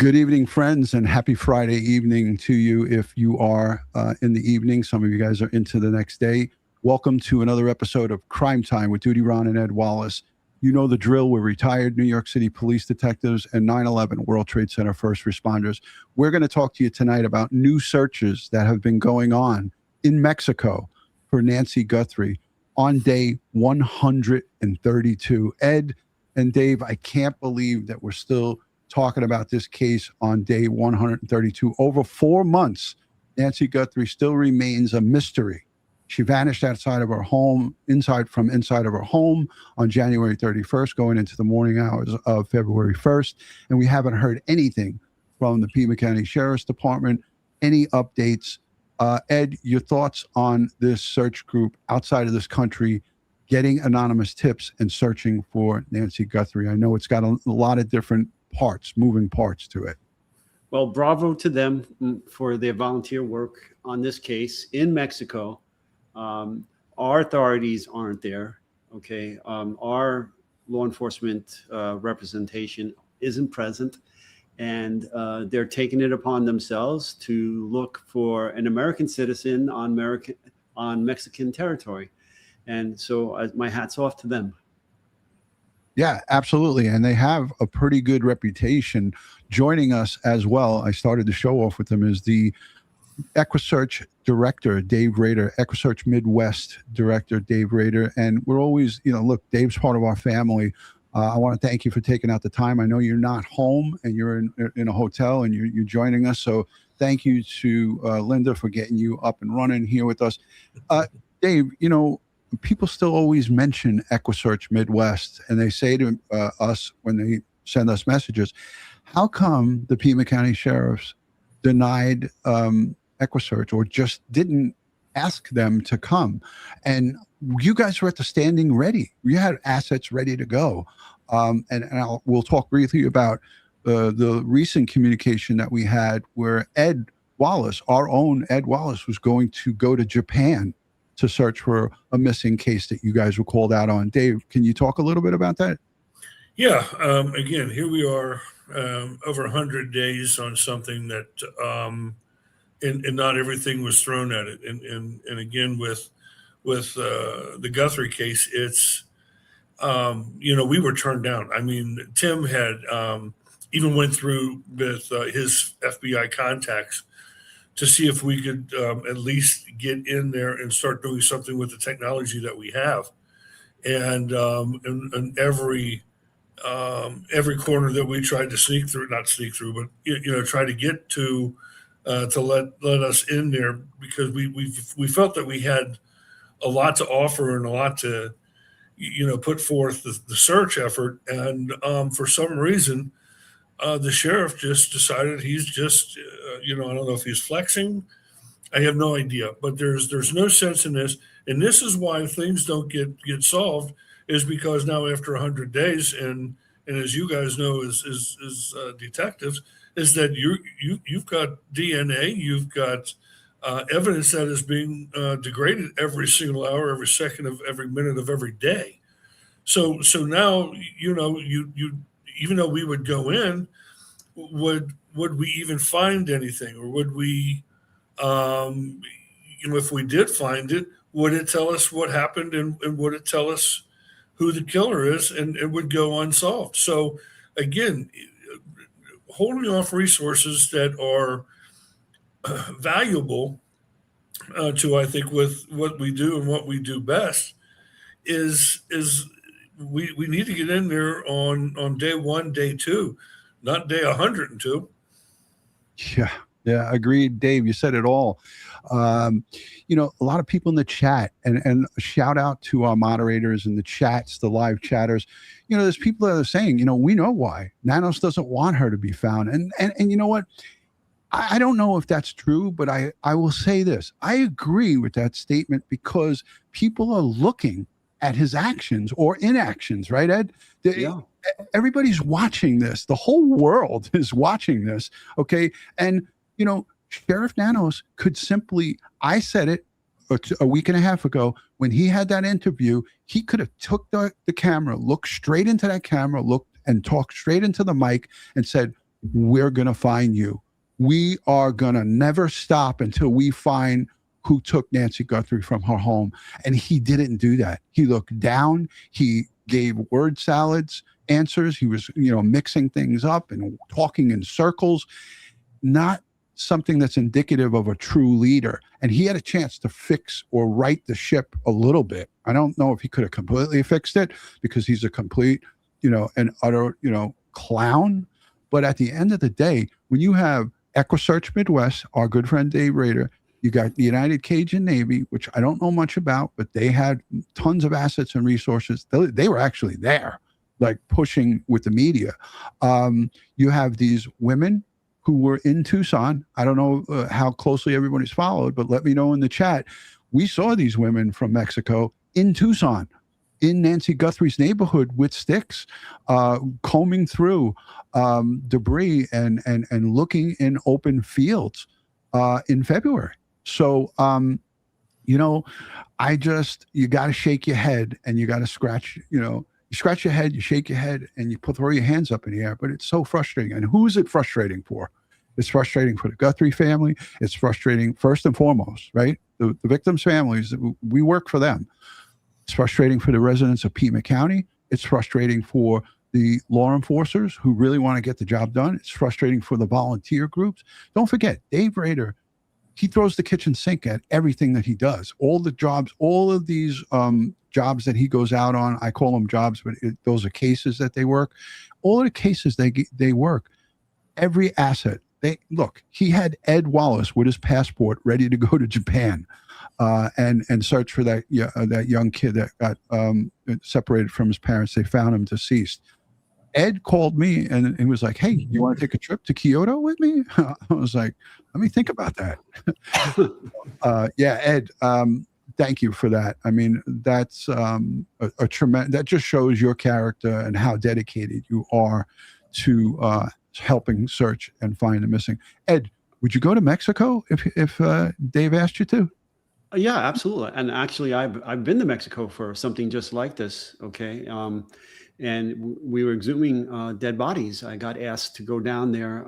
Good evening, friends, and happy Friday evening to you if you are in the evening. Some of you guys are into the next day. Welcome to another episode of Crime Time with DutyRon and Ed Wallace. You know the drill. We're retired New York City police detectives and 9/11 World Trade Center first responders. We're going to talk to you tonight about new searches that have been going on in Mexico for Nancy Guthrie on day 132. Ed and Dave, I can't believe that we're still talking about this case on day 132. Over 4 months, Nancy Guthrie still remains a mystery. She vanished outside of her home, inside of her home on January 31st, going into the morning hours of February 1st. And we haven't heard anything from the Pima County Sheriff's Department. Any updates? Ed, your thoughts on this search group outside of this country getting anonymous tips and searching for Nancy Guthrie? I know it's got a lot of different moving parts to it. Well, bravo to them for their volunteer work on this case in Mexico. Our authorities aren't there. Okay. Our law enforcement representation isn't present, and they're taking it upon themselves to look for an American citizen on Mexican territory. And so my hat's off to them. Yeah, absolutely. And they have a pretty good reputation. Joining us as well, I started the show off with them, is the EquuSearch director, Dave Rader, EquuSearch Midwest director, Dave Rader. And we're always, look, Dave's part of our family. I want to thank you for taking out the time. I know you're not home and you're in a hotel and you're joining us. So thank you to Linda for getting you up and running here with us. Dave, people still always mention EquuSearch Midwest, and they say to us when they send us messages, how come the Pima County Sheriffs denied EquuSearch or just didn't ask them to come? And you guys were at the standing ready. You had assets ready to go. We'll talk briefly about the recent communication that we had where Ed Wallace, our own Ed Wallace, was going to go to Japan to search for a missing case that you guys were called out on. Dave, can you talk a little bit about that? Yeah. Again, here we are over 100 days on something that, and not everything was thrown at it. And again, with the Guthrie case, it's, we were turned down. I mean, Tim had even went through with his FBI contacts to see if we could at least get in there and start doing something with the technology that we have. And every corner that we tried to not sneak through, but try to get to let us in there, because we felt that we had a lot to offer and a lot to put forth the search effort. And for some reason, the sheriff just decided he's just, I don't know if he's flexing. I have no idea, but there's no sense in this. And this is why things don't get solved, is because now after 100 days, and as you guys know, as detectives, is that you've got DNA, you've got evidence that is being degraded every single hour, every second of every minute of every day. So now, you even though we would go in, would we even find anything, or would we, if we did find it, would it tell us what happened, and would it tell us who the killer is, and it would go unsolved? So again, holding off resources that are valuable to, I think, with what we do and what we do best is we need to get in there on day 1, day 2, not day 102. Yeah, agreed. Dave, you said it all. A lot of people in the chat, and shout out to our moderators in the chats, the live chatters. There's people that are saying, we know why Nanos doesn't want her to be found. And you know what? I don't know if that's true, but I will say this. I agree with that statement, because people are looking at his actions or inactions, right, Ed? Yeah. Everybody's watching this. The whole world is watching this, okay? And, Sheriff Nanos could simply, I said it a week and a half ago, when he had that interview, he could have took the camera, looked straight into that camera, looked and talked straight into the mic and said, we're going to find you. We are going to never stop until we find who took Nancy Guthrie from her home. And he didn't do that. He looked down. He gave word salads answers. He was, mixing things up and talking in circles, not something that's indicative of a true leader. And he had a chance to fix or right the ship a little bit. I don't know if he could have completely fixed it, because he's a complete, and utter, clown. But at the end of the day, when you have EquuSearch Midwest, our good friend Dave Rader, you got the United Cajun Navy, which I don't know much about, but they had tons of assets and resources. They were actually there, like pushing with the media. You have these women who were in Tucson. I don't know how closely everybody's followed, but let me know in the chat. We saw these women from Mexico in Tucson, in Nancy Guthrie's neighborhood with sticks, combing through debris and looking in open fields in February. So, you got to shake your head and you got to scratch, you scratch your head, you shake your head, and you throw your hands up in the air. But it's so frustrating. And who is it frustrating for? It's frustrating for the Guthrie family. It's frustrating first and foremost, right? The victims' families, we work for them. It's frustrating for the residents of Pima County. It's frustrating for the law enforcers who really want to get the job done. It's frustrating for the volunteer groups. Don't forget, Dave Rader, he throws the kitchen sink at everything that he does. All the jobs, all of these jobs that he goes out on, I call them jobs, but those are cases that they work. All of the cases they work, every asset. He had Ed Wallace with his passport ready to go to Japan and search for that young kid that got separated from his parents. They found him deceased. Ed called me and he was like, "Hey, you want to take a trip to Kyoto with me?" I was like, "Let me think about that." Ed, thank you for that. I mean, that's a tremendous, that just shows your character and how dedicated you are to helping search and find the missing. Ed, would you go to Mexico if Dave asked you to? Yeah, absolutely. And actually, I've been to Mexico for something just like this. Okay. And we were exhuming dead bodies. I got asked to go down there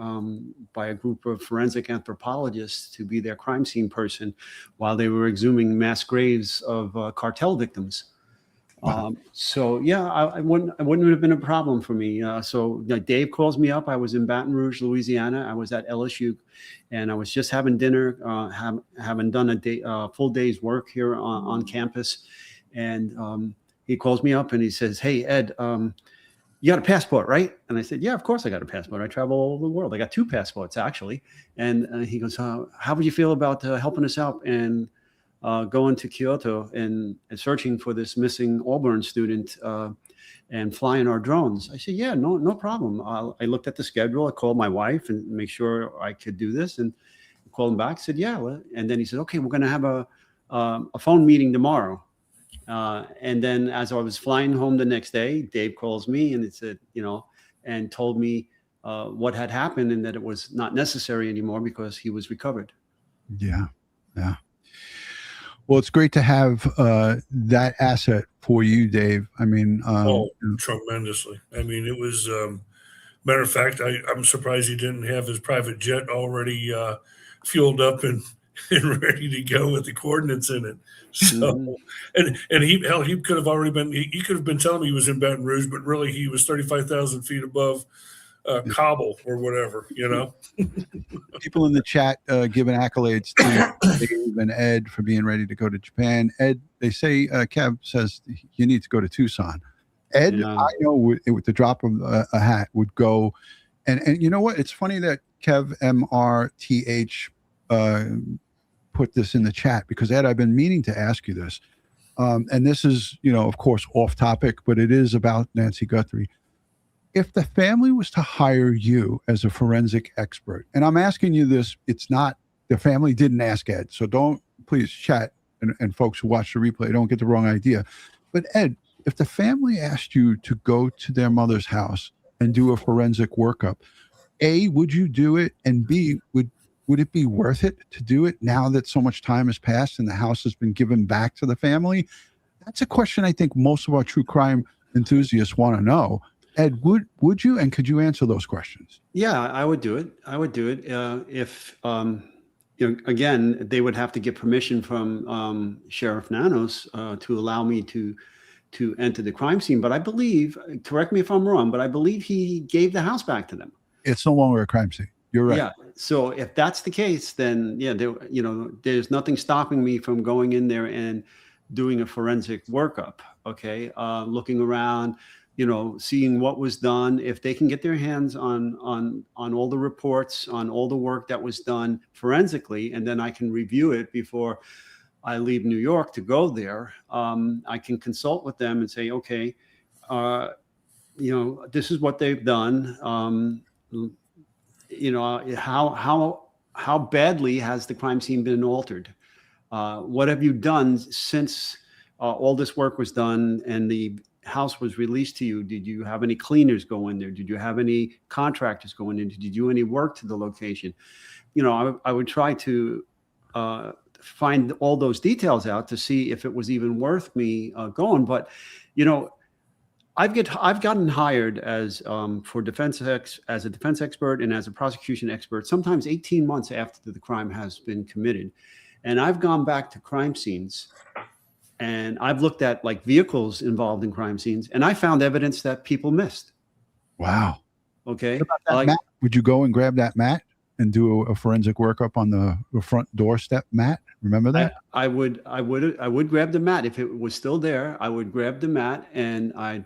by a group of forensic anthropologists to be their crime scene person while they were exhuming mass graves of cartel victims. Wow. So yeah, I wouldn't have been a problem for me. So Dave calls me up. I was in Baton Rouge, Louisiana. I was at LSU, and I was just having dinner, having done a full day's work here on campus, and he calls me up and he says, "Hey, Ed, you got a passport, right?" And I said, "Yeah, of course I got a passport. I travel all over the world. I got 2 passports, actually." And he goes, "How would you feel about helping us out and going to Kyoto and searching for this missing Auburn student and flying our drones?" I said, "Yeah, no problem." I looked at the schedule. I called my wife and make sure I could do this, and called him back. Said, "Yeah." And then he said, "Okay, we're going to have a phone meeting tomorrow." And then as I was flying home the next day, Dave calls me and it said, and told me what had happened and that it was not necessary anymore because he was recovered. Yeah. Well, it's great to have that asset for you, Dave. I mean, tremendously. I mean, it was, matter of fact, I'm surprised he didn't have his private jet already fueled up and ready to go with the coordinates in it. So, and he could have already been, he could have been telling me he was in Baton Rouge, but really he was 35,000 feet above Kabul or whatever, People in the chat giving accolades to Dave and Ed for being ready to go to Japan. Ed, they say, Kev says you need to go to Tucson. Ed, yeah. I know with the drop of a hat would go. And you know what? It's funny that Kev MRTH put this in the chat because, Ed, I've been meaning to ask you this. And this is, of course, off topic, but it is about Nancy Guthrie. If the family was to hire you as a forensic expert, and I'm asking you this, it's not, the family didn't ask Ed, so don't, please, chat and folks who watch the replay, don't get the wrong idea. But Ed, if the family asked you to go to their mother's house and do a forensic workup, A, would you do it? And B, would it be worth it to do it now that so much time has passed and the house has been given back to the family? That's a question I think most of our true crime enthusiasts want to know. Ed, would you, and could you answer those questions? Yeah, I would do it. If again, they would have to get permission from Sheriff Nanos to allow me to enter the crime scene. But I believe, correct me if I'm wrong, but I believe he gave the house back to them. It's no longer a crime scene. You're right. Yeah. So if that's the case, then yeah, there's nothing stopping me from going in there and doing a forensic workup. Okay, looking around, seeing what was done. If they can get their hands on all the reports, on all the work that was done forensically, and then I can review it before I leave New York to go there. I can consult with them and say, okay, this is what they've done. How badly has the crime scene been altered? What have you done since all this work was done and the house was released to you? Did you have any cleaners go in there? Did you have any contractors going in? Did you do any work to the location? I would try to find all those details out to see if it was even worth me going. But I've gotten hired as a defense expert and as a prosecution expert, sometimes 18 months after the crime has been committed. And I've gone back to crime scenes and I've looked at like vehicles involved in crime scenes, and I found evidence that people missed. Wow. Okay. What about that mat? Would you go and grab that mat and do a forensic workup on the front doorstep mat? Remember that? I would grab the mat if it was still there. I would grab the mat and I'd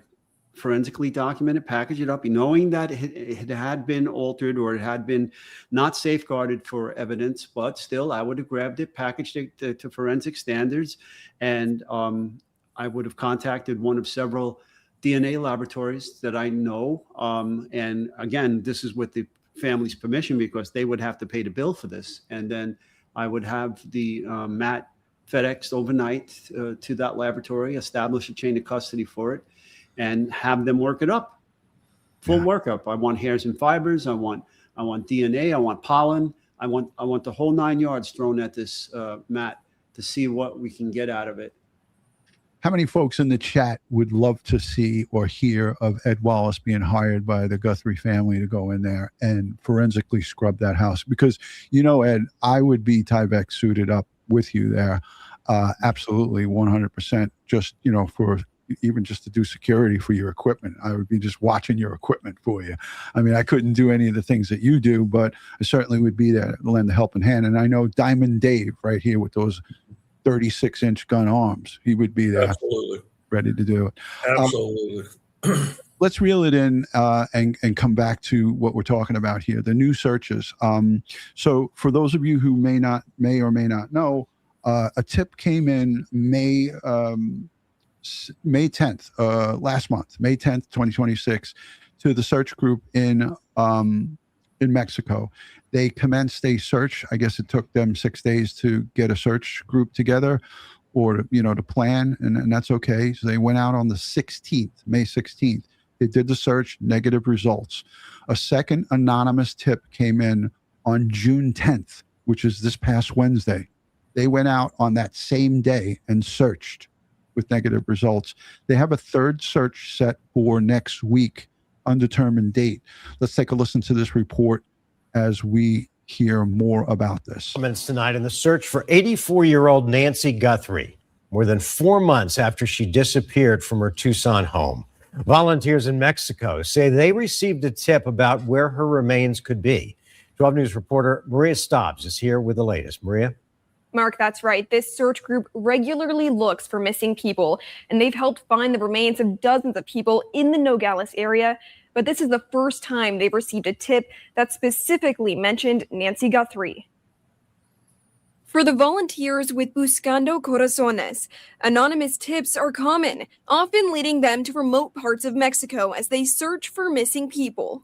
forensically document it, package it up, knowing that it had been altered or it had been not safeguarded for evidence, but still I would have grabbed it, packaged it to forensic standards, and I would have contacted one of several DNA laboratories that I know. And again, this is with the family's permission because they would have to pay the bill for this. And then I would have the mat FedExed overnight to that laboratory, establish a chain of custody for it, and have them work it up. Full workup. I want hairs and fibers. I want DNA. I want pollen. I want the whole 9 yards thrown at this mat to see what we can get out of it. How many folks in the chat would love to see or hear of Ed Wallace being hired by the Guthrie family to go in there and forensically scrub that house? Because, Ed, I would be Tyvek suited up with you there. Absolutely, 100%. Just, for even just to do security for your equipment. I would be just watching your equipment for you. I mean, I couldn't do any of the things that you do, but I certainly would be there to lend a helping hand. And I know Diamond Dave right here with those 36-inch gun arms, he would be there. Absolutely. Ready to do it. Absolutely. Let's reel it in and come back to what we're talking about here, the new searches. So for those of you who may or may not know, a tip came in May 10th, last month, May 10th, 2026, to the search group in Mexico. They commenced a search. I guess it took them 6 days to get a search group together or to plan, and that's okay. So they went out on the 16th, May 16th. They did the search, negative results. A second anonymous tip came in on June 10th, which is this past Wednesday. They went out on that same day and searched with negative results. They have a third search set for next week, undetermined date. Let's take a listen to this report as we hear more about this. Tonight in the search for 84-year-old Nancy Guthrie, more than 4 months after she disappeared from her Tucson home. Volunteers in Mexico say they received a tip about where her remains could be. 12 News reporter Maria Stobbs is here with the latest. Maria? Mark, that's right. This search group regularly looks for missing people, and they've helped find the remains of dozens of people in the Nogales area. But this is the first time they've received a tip that specifically mentioned Nancy Guthrie. For the volunteers with Buscando Corazones, anonymous tips are common, often leading them to remote parts of Mexico as they search for missing people.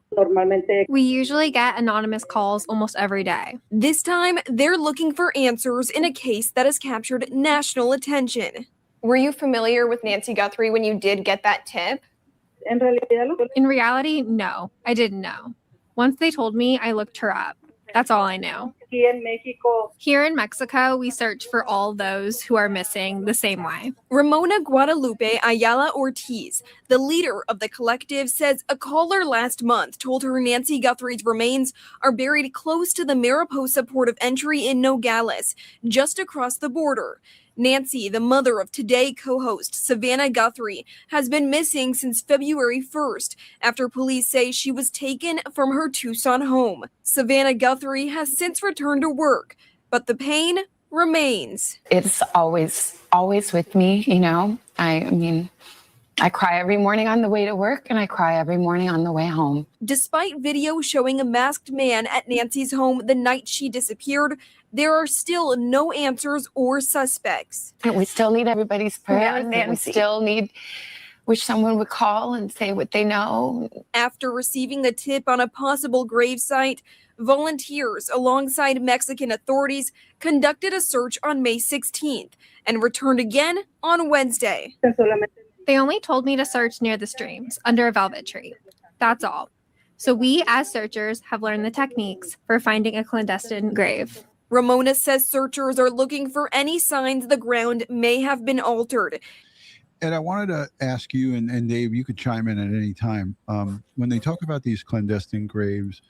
We usually get anonymous calls almost every day. This time, they're looking for answers in a case that has captured national attention. Were you familiar with Nancy Guthrie when you did get that tip? In reality, no, I didn't know. Once they told me, I looked her up. That's all I know. Here in Mexico, we search for all those who are missing the same way. Ramona Guadalupe Ayala Ortiz, the leader of the collective, says a caller last month told her Nancy Guthrie's remains are buried close to the Mariposa port of entry in Nogales, just across the border. Nancy, the mother of Today co-host Savannah Guthrie, has been missing since February 1st after police say she was taken from her Tucson home. Savannah Guthrie has since returned to work, but the pain remains. It's always with me, you know. I mean, I cry every morning on the way to work and I cry every morning on the way home. Despite video showing a masked man at Nancy's home the night she disappeared, there are still no answers or suspects. And we still need everybody's prayers. Yeah, And Nancy. we still wish someone would call and say what they know. After receiving the tip on a possible gravesite, volunteers alongside Mexican authorities conducted a search on May 16th and returned again on Wednesday. They only told me to search near the streams under a velvet tree. That's all. So we, as searchers, have learned the techniques for finding a clandestine grave. Ramona says searchers are looking for any signs the ground may have been altered. And I wanted to ask you, and Dave, you could chime in at any time. When they talk about these clandestine graves,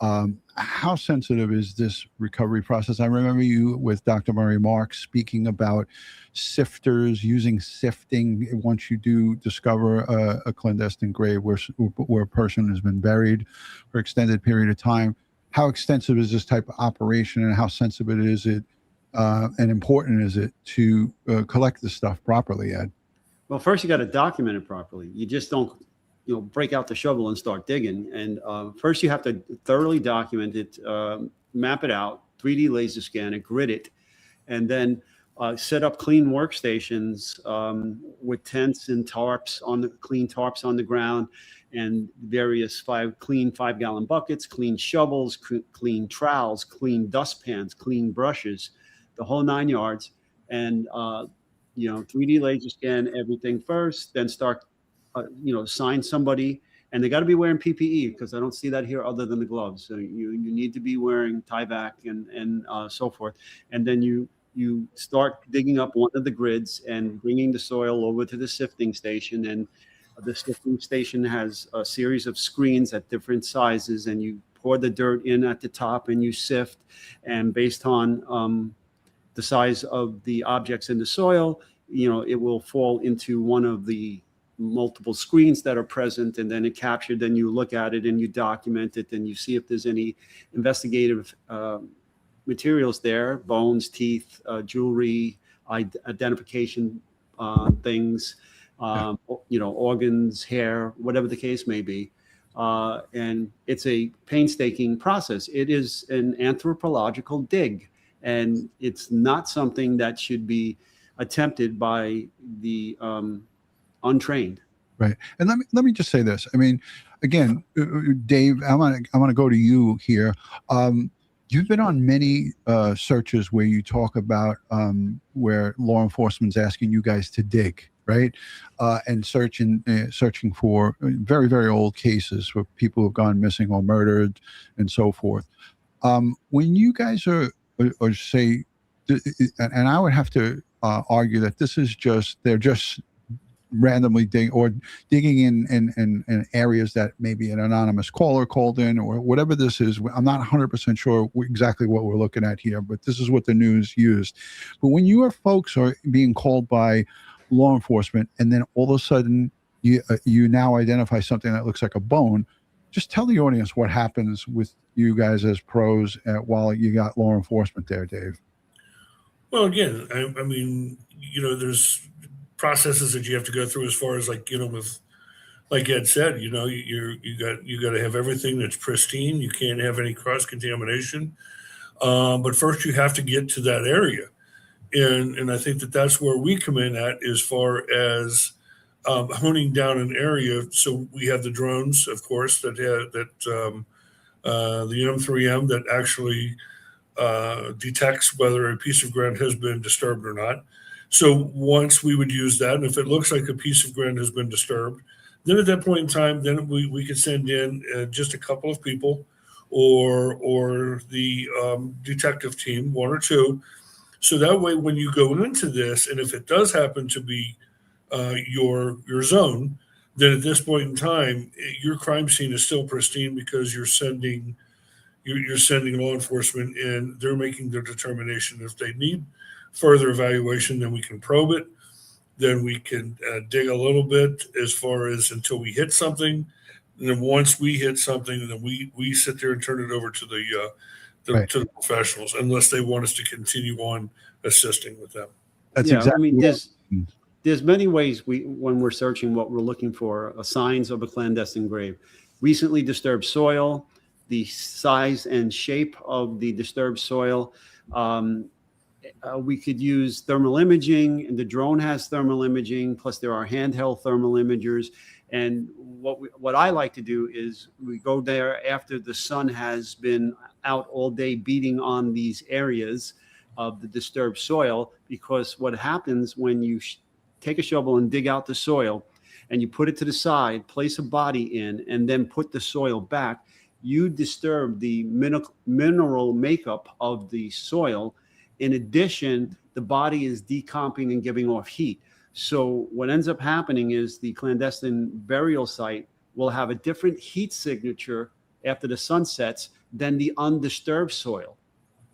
how sensitive is this recovery process? I remember you with Dr. Murray Marks speaking about sifters, using sifting once you do discover a clandestine grave where a person has been buried for an extended period of time. How extensive is this type of operation, and how sensitive is it and important is it to collect this stuff properly, Ed? Well, first you got to document it properly. You just don't, break out the shovel and start digging. And first you have to thoroughly document it, map it out, 3D laser scan it, grid it, and then set up clean workstations with tents and clean tarps on the ground, and various clean 5-gallon buckets, clean shovels, clean trowels, clean dustpans, clean brushes, the whole 9 yards. And 3D laser scan everything first, then start, sign somebody, and they got to be wearing PPE, because I don't see that here other than the gloves. So you need to be wearing Tyvek and so forth. And then you start digging up one of the grids and bringing the soil over to the sifting station. And the sifting station has a series of screens at different sizes, and you pour the dirt in at the top and you sift. And based on the size of the objects in the soil, it will fall into one of the multiple screens that are present, and then it captured. Then you look at it and you document it, and you see if there's any investigative materials there: bones, teeth, jewelry, identification things, organs, hair, whatever the case may be. And it's a painstaking process. It is an anthropological dig, and it's not something that should be attempted by the untrained. Right. And let me just say this. I mean, again, Dave, I want to go to you here. You've been on many searches where you talk about where law enforcement's asking you guys to dig, right? And searching for very, very old cases for people who've gone missing or murdered and so forth. When you guys are say, and I would have to argue that this is they're just randomly digging in areas that maybe an anonymous caller called in, or whatever this is. I'm not 100% sure exactly what we're looking at here, but this is what the news used. But when your folks are being called by law enforcement, and then all of a sudden you now identify something that looks like a bone, just tell the audience what happens with you guys as pros while you got law enforcement there, Dave. Well, again, I mean, there's processes that you have to go through as far as with, like Ed said, you got to have everything that's pristine. You can't have any cross contamination. But first you have to get to that area. And I think that's where we come in at, as far as honing down an area. So we have the drones, of course, the M3M that actually detects whether a piece of ground has been disturbed or not. So once we would use that, and if it looks like a piece of ground has been disturbed, then at that point in time, then we could send in just a couple of people, or the detective team, one or two. So that way, when you go into this, and if it does happen to be your zone, then at this point in time, your crime scene is still pristine because you're sending law enforcement in. They're making their determination. If they need further evaluation, then we can probe it. Then we can dig a little bit as far as until we hit something. And then once we hit something, then we sit there and turn it over to the Right. to the professionals, unless they want us to continue on assisting with them. That's Yeah, exactly. I mean, what- there's many ways when we're searching what we're looking for, signs of a clandestine grave. Recently disturbed soil, the size and shape of the disturbed soil. We could use thermal imaging, and the drone has thermal imaging, plus there are handheld thermal imagers. And what I like to do is we go there after the sun has been out all day beating on these areas of the disturbed soil, because what happens when you take a shovel and dig out the soil and you put it to the side, place a body in, and then put the soil back, you disturb the mineral makeup of the soil. In addition, the body is decomping and giving off heat. So what ends up happening is the clandestine burial site will have a different heat signature after the sun sets than the undisturbed soil.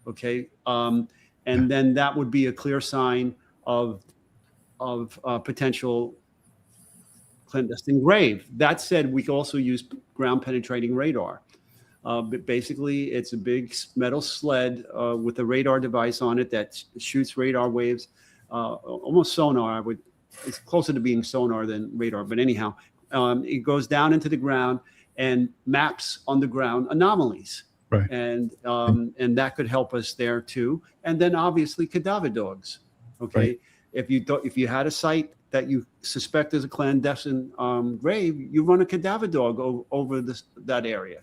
Okay. And then that would be a clear sign of potential clandestine grave. That said, we can also use ground penetrating radar. But basically, it's a big metal sled with a radar device on it that shoots radar waves, almost sonar. It's closer to being sonar than radar. But anyhow, it goes down into the ground and maps on the ground anomalies. Right. And that could help us there too. And then obviously cadaver dogs. Okay. Right. If you had a site that you suspect is a clandestine grave, you run a cadaver dog over that area.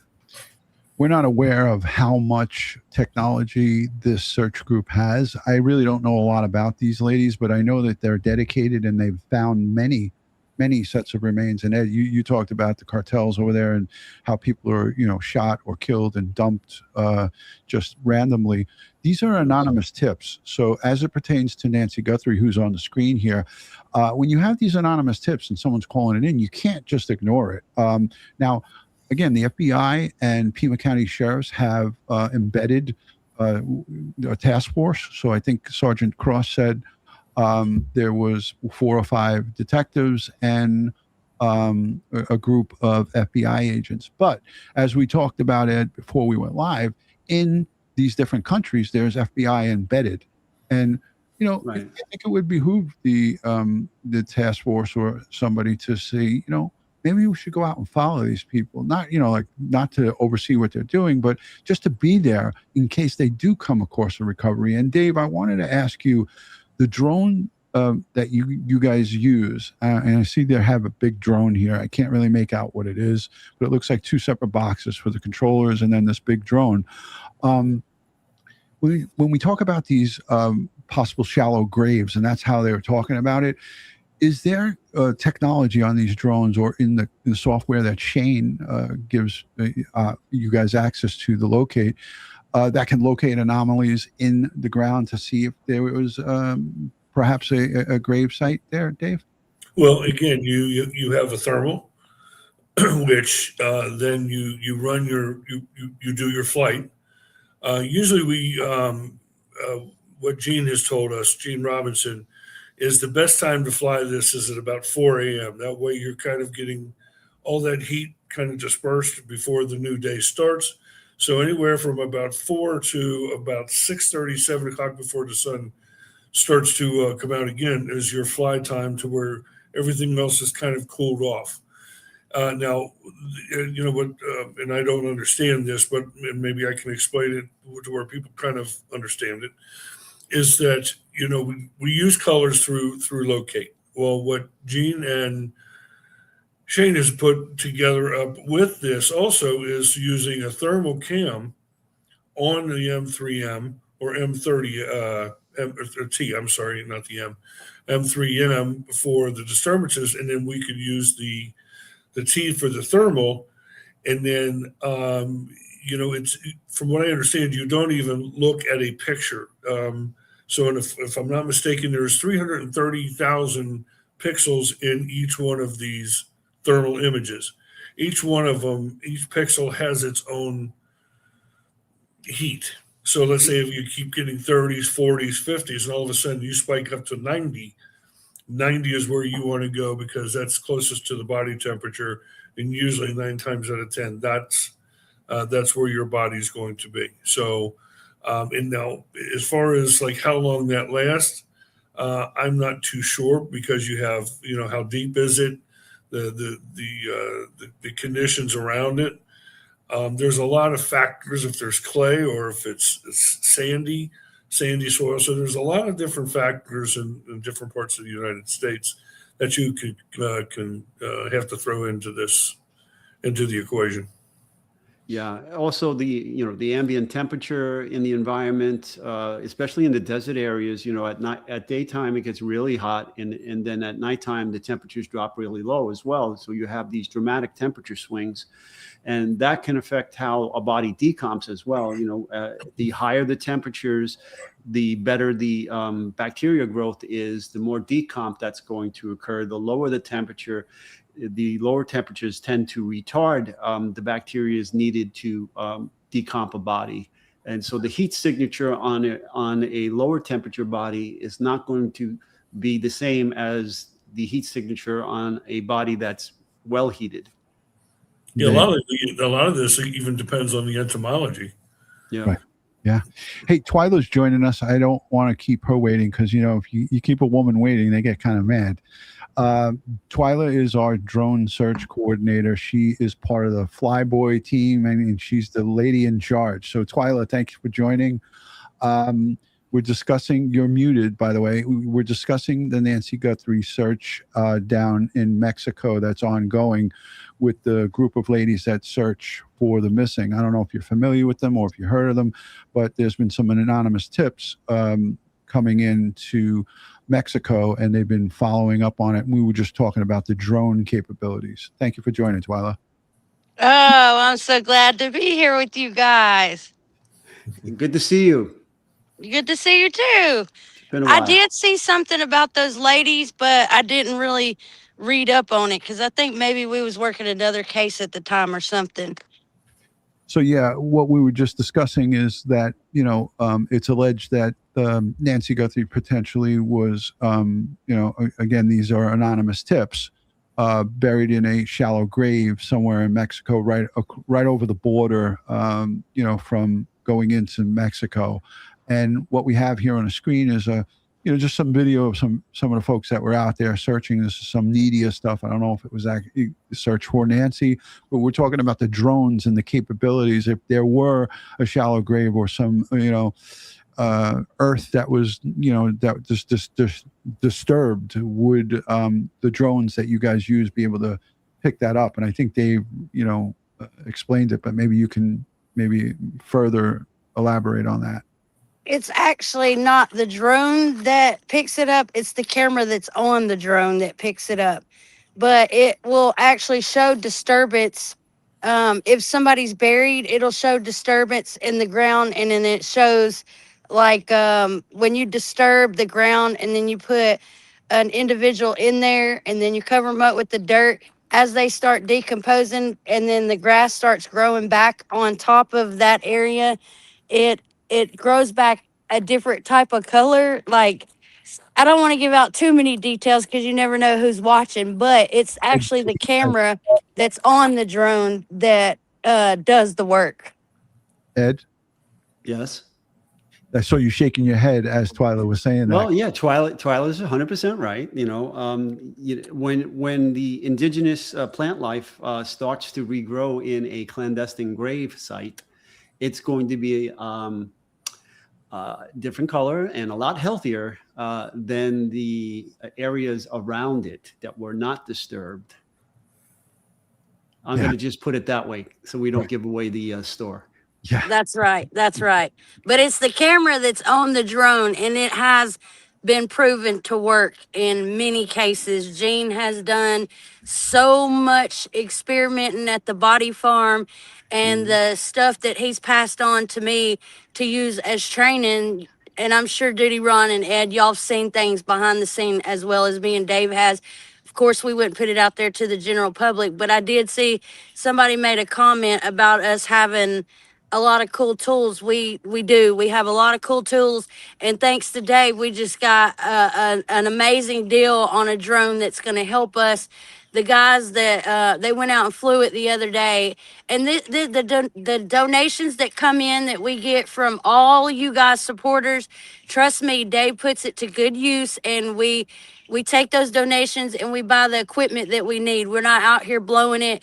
We're not aware of how much technology this search group has. I really don't know a lot about these ladies, but I know that they're dedicated and they've found many sets of remains. And Ed, you talked about the cartels over there and how people are, shot or killed and dumped just randomly. These are anonymous tips. So as it pertains to Nancy Guthrie, who's on the screen here, when you have these anonymous tips and someone's calling it in, you can't just ignore it. Now, again, the FBI and Pima County sheriffs have embedded a task force. So I think Sergeant Cross said there was 4 or 5 detectives and a group of FBI agents. But as we talked about it before we went live, in these different countries, there's FBI embedded. And, Right. I think it would behoove the task force or somebody to say, maybe we should go out and follow these people, not to oversee what they're doing, but just to be there in case they do come across a recovery. And Dave, I wanted to ask you, the drone that you guys use, and I see they have a big drone here. I can't really make out what it is, but it looks like 2 separate boxes for the controllers and then this big drone. When we talk about these possible shallow graves, and that's how they were talking about it, is there technology on these drones or in the software that Shane gives you guys access to locate that can locate anomalies in the ground to see if there was perhaps a grave site there, Dave? Well, again, you have a thermal, which then you run you do your flight. Usually what Gene has told us, Gene Robinson, is the best time to fly this is at about 4 a.m. That way you're kind of getting all that heat kind of dispersed before the new day starts. So anywhere from about 4 to about 6:30, 7 o'clock before the sun starts to come out again is your fly time to where everything else is kind of cooled off. Now, what, and I don't understand this, but maybe I can explain it to where people kind of understand it, is that, we use colors through locate. Well, what Gene and Shane has put together up with this also is using a thermal cam on the M3M or M30, T, I'm sorry, not the M, M3M for the disturbances. And then we could use the T for the thermal. And then it's, from what I understand, you don't even look at a picture. So if I'm not mistaken, there's 330,000 pixels in each one of these thermal images. Each one of them, each pixel has its own heat. So let's say if you keep getting 30s, 40s, 50s, and all of a sudden you spike up to 90 is where you want to go, because that's closest to the body temperature. And usually 9 times out of 10, that's where your body's going to be. So, and now as far as like how long that lasts, I'm not too sure, because you have, how deep is it, the conditions around it. There's a lot of factors, if there's clay or if it's sandy soil. So there's a lot of different factors in different parts of the United States that you can have to throw into the equation. Yeah. Also, the ambient temperature in the environment, especially in the desert areas. At night, at daytime, it gets really hot, and then at nighttime, the temperatures drop really low as well. So you have these dramatic temperature swings, and that can affect how a body decomps as well. The higher the temperatures, the better the bacteria growth is, the more decomp that's going to occur. The lower the temperature, the lower temperatures tend to retard the bacteria is needed to decomp a body. And so the heat signature on a lower temperature body is not going to be the same as the heat signature on a body that's well heated. Yeah, a lot of this even depends on the entomology. Yeah. Right. Yeah. Hey, Twyla's joining us. I don't want to keep her waiting, because, if you keep a woman waiting, they get kind of mad. Twyla is our drone search coordinator. She is part of the Flyboy team, and she's the lady in charge. So Twyla, thank you for joining. We're discussing, you're muted, by the way. We're discussing the Nancy Guthrie search down in Mexico that's ongoing with the group of ladies that search for the missing. I don't know if you're familiar with them or if you heard of them, but there's been some anonymous tips coming into Mexico, and they've been following up on it. We were just talking about the drone capabilities. Thank you for joining, Twyla. Oh, I'm so glad to be here with you guys. Good to see you. Good to see you too. It's been a while. I did see something about those ladies, but I didn't really read up on it, because I think maybe we was working another case at the time or something. So yeah, what we were just discussing is that, it's alleged that Nancy Guthrie potentially was, again, these are anonymous tips, buried in a shallow grave somewhere in Mexico, right over the border, from going into Mexico. And what we have here on the screen is just some video of some of the folks that were out there searching. This is some media stuff. I don't know if it was actually search for Nancy, but we're talking about the drones and the capabilities. If there were a shallow grave or some, earth that was, that just disturbed, would the drones that you guys use be able to pick that up? And I think Dave, explained it, but maybe you can further elaborate on that. It's actually not the drone that picks it up. It's the camera that's on the drone that picks it up. But it will actually show disturbance. If somebody's buried, it'll show disturbance in the ground. And then it shows like when you disturb the ground and then you put an individual in there and then you cover them up with the dirt, as they start decomposing and then the grass starts growing back on top of that area, it grows back a different type of color. Like, I don't want to give out too many details because you never know who's watching, but it's actually the camera that's on the drone that does the work. Ed? Yes. I saw you shaking your head as Twyla was saying that. Well, yeah, Twyla is 100% right. When the indigenous plant life starts to regrow in a clandestine grave site, it's going to be different color and a lot healthier than the areas around it that were not disturbed. I'm going to just put it that way so we don't give away the store. Yeah, That's right. That's right. But it's the camera that's on the drone, and it has been proven to work in many cases. Gene has done so much experimenting at the body farm, and the stuff that he's passed on to me to use as training. And I'm sure DutyRon and Ed, y'all have seen things behind the scene as well as me and Dave has. Of course, we wouldn't put it out there to the general public, but I did see somebody made a comment about us having a lot of cool tools. We do. We have a lot of cool tools, and thanks to Dave, we just got an amazing deal on a drone that's going to help us. The guys that they went out and flew it the other day, and the donations that come in that we get from all you guys supporters, trust me, Dave puts it to good use, and we take those donations and we buy the equipment that we need. We're not out here blowing it.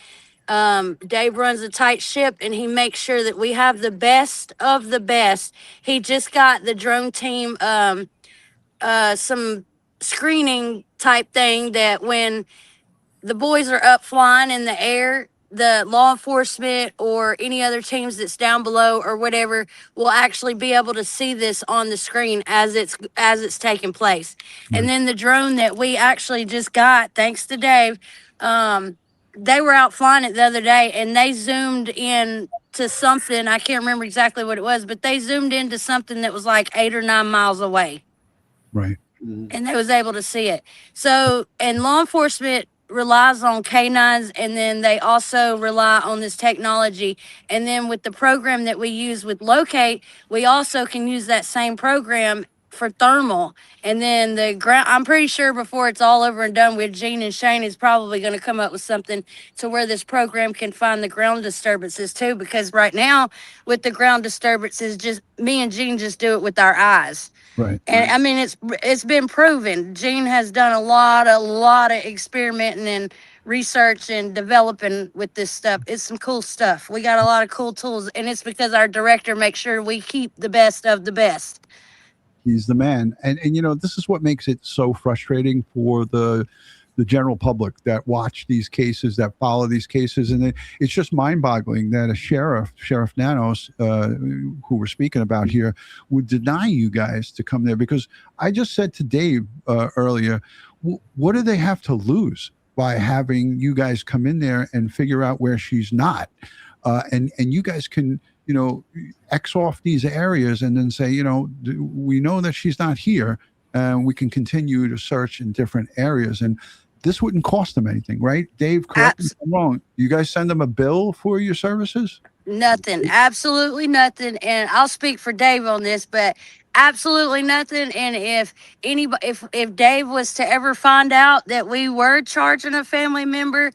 Dave runs a tight ship, and he makes sure that we have the best of the best. He just got the drone team some screening type thing that when the boys are up flying in the air, the law enforcement or any other teams that's down below or whatever will actually be able to see this on the screen as it's taking place. And then the drone that we actually just got, thanks to Dave, they were out flying it the other day, and they zoomed in to something. I can't remember exactly what it was, but they zoomed into something that was like 8 or 9 miles away. Right. And they was able to see it. So, and law enforcement relies on canines, and then they also rely on this technology. And then with the program that we use with Locate, we also can use that same program for thermal. And then the ground, I'm pretty sure before it's all over and done with, Gene and Shane is probably going to come up with something to where this program can find the ground disturbances too, because right now with the ground disturbances, just me and Gene just do it with our eyes. Right. And I mean, it's been proven. Gene has done a lot of experimenting and research and developing with this stuff. It's some cool stuff. We got a lot of cool tools, and it's because our director makes sure we keep the best of the best. He's the man. And you know, this is what makes it so frustrating for the general public that watch these cases, that follow these cases. And it's just mind-boggling that a Sheriff Nanos, who we're speaking about here, would deny you guys to come there. Because I just said to Dave earlier, what do they have to lose by having you guys come in there and figure out where she's not? And you guys can, you know, X off these areas and then say, you know, we know that she's not here, and we can continue to search in different areas. And this wouldn't cost them anything, right? Dave, correct me if I'm wrong. You guys send them a bill for your services? Nothing, absolutely nothing. And I'll speak for Dave on this, but absolutely nothing. And if Dave was to ever find out that we were charging a family member,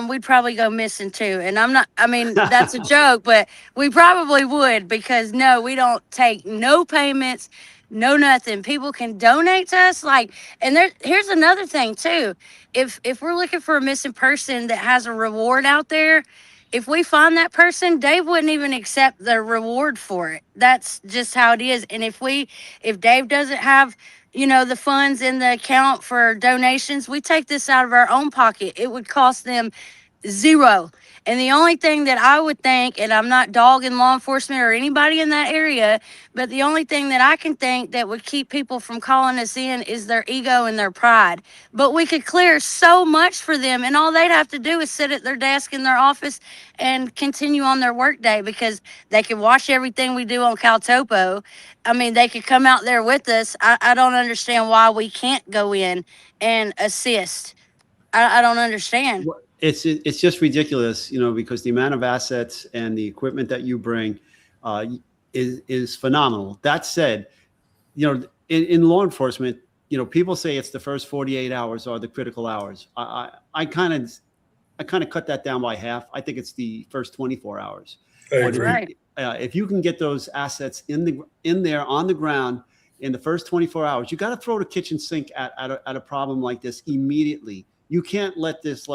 we'd probably go missing too. And I mean, that's a joke, but we probably would, because no, we don't take no payments, no nothing. People can donate to us. And here's another thing too. If we're looking for a missing person that has a reward out there, if we find that person, Dave wouldn't even accept the reward for it. That's just how it is. And if Dave doesn't have, you know, the funds in the account for donations, we take this out of our own pocket. It would cost them zero. And the only thing that I would think, and I'm not dogging law enforcement or anybody in that area, but the only thing that I can think that would keep people from calling us in is their ego and their pride. But we could clear so much for them, and all they'd have to do is sit at their desk in their office and continue on their work day, because they could watch everything we do on Caltopo. I mean, they could come out there with us. I don't understand why we can't go in and assist. I don't understand. It's just ridiculous, you know, because the amount of assets and the equipment that you bring is phenomenal. That said, you know, in law enforcement, you know, people say it's the first 48 hours are the critical hours. I kind of cut that down by half. I think it's the first 24 hours. That's right. If you can get those assets in there on the ground in the first 24 hours, you got to throw the kitchen sink at a problem like this immediately. You can't let this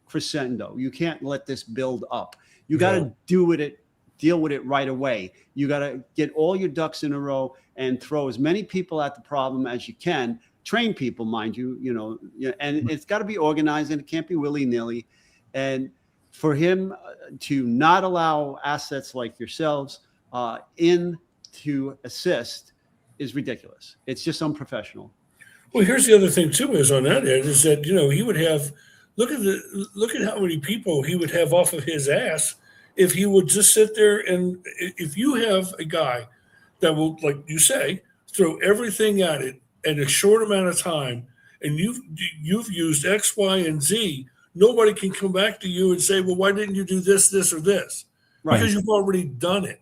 crescendo. You can't let this build up. You got to deal with it right away. You got to get all your ducks in a row and throw as many people at the problem as you can. Train people, mind you, and it's got to be organized, and it can't be willy-nilly. And for him to not allow assets like yourselves in to assist, is ridiculous. It's just unprofessional. Well, here's the other thing too, is on that end, is that, you know, he would have, look at how many people he would have off of his ass if he would just sit there. And if you have a guy that will, like you say, throw everything at it in a short amount of time, and you've used X, Y, and Z, nobody can come back to you and say, well, why didn't you do this, this, or this? Right. Because you've already done it.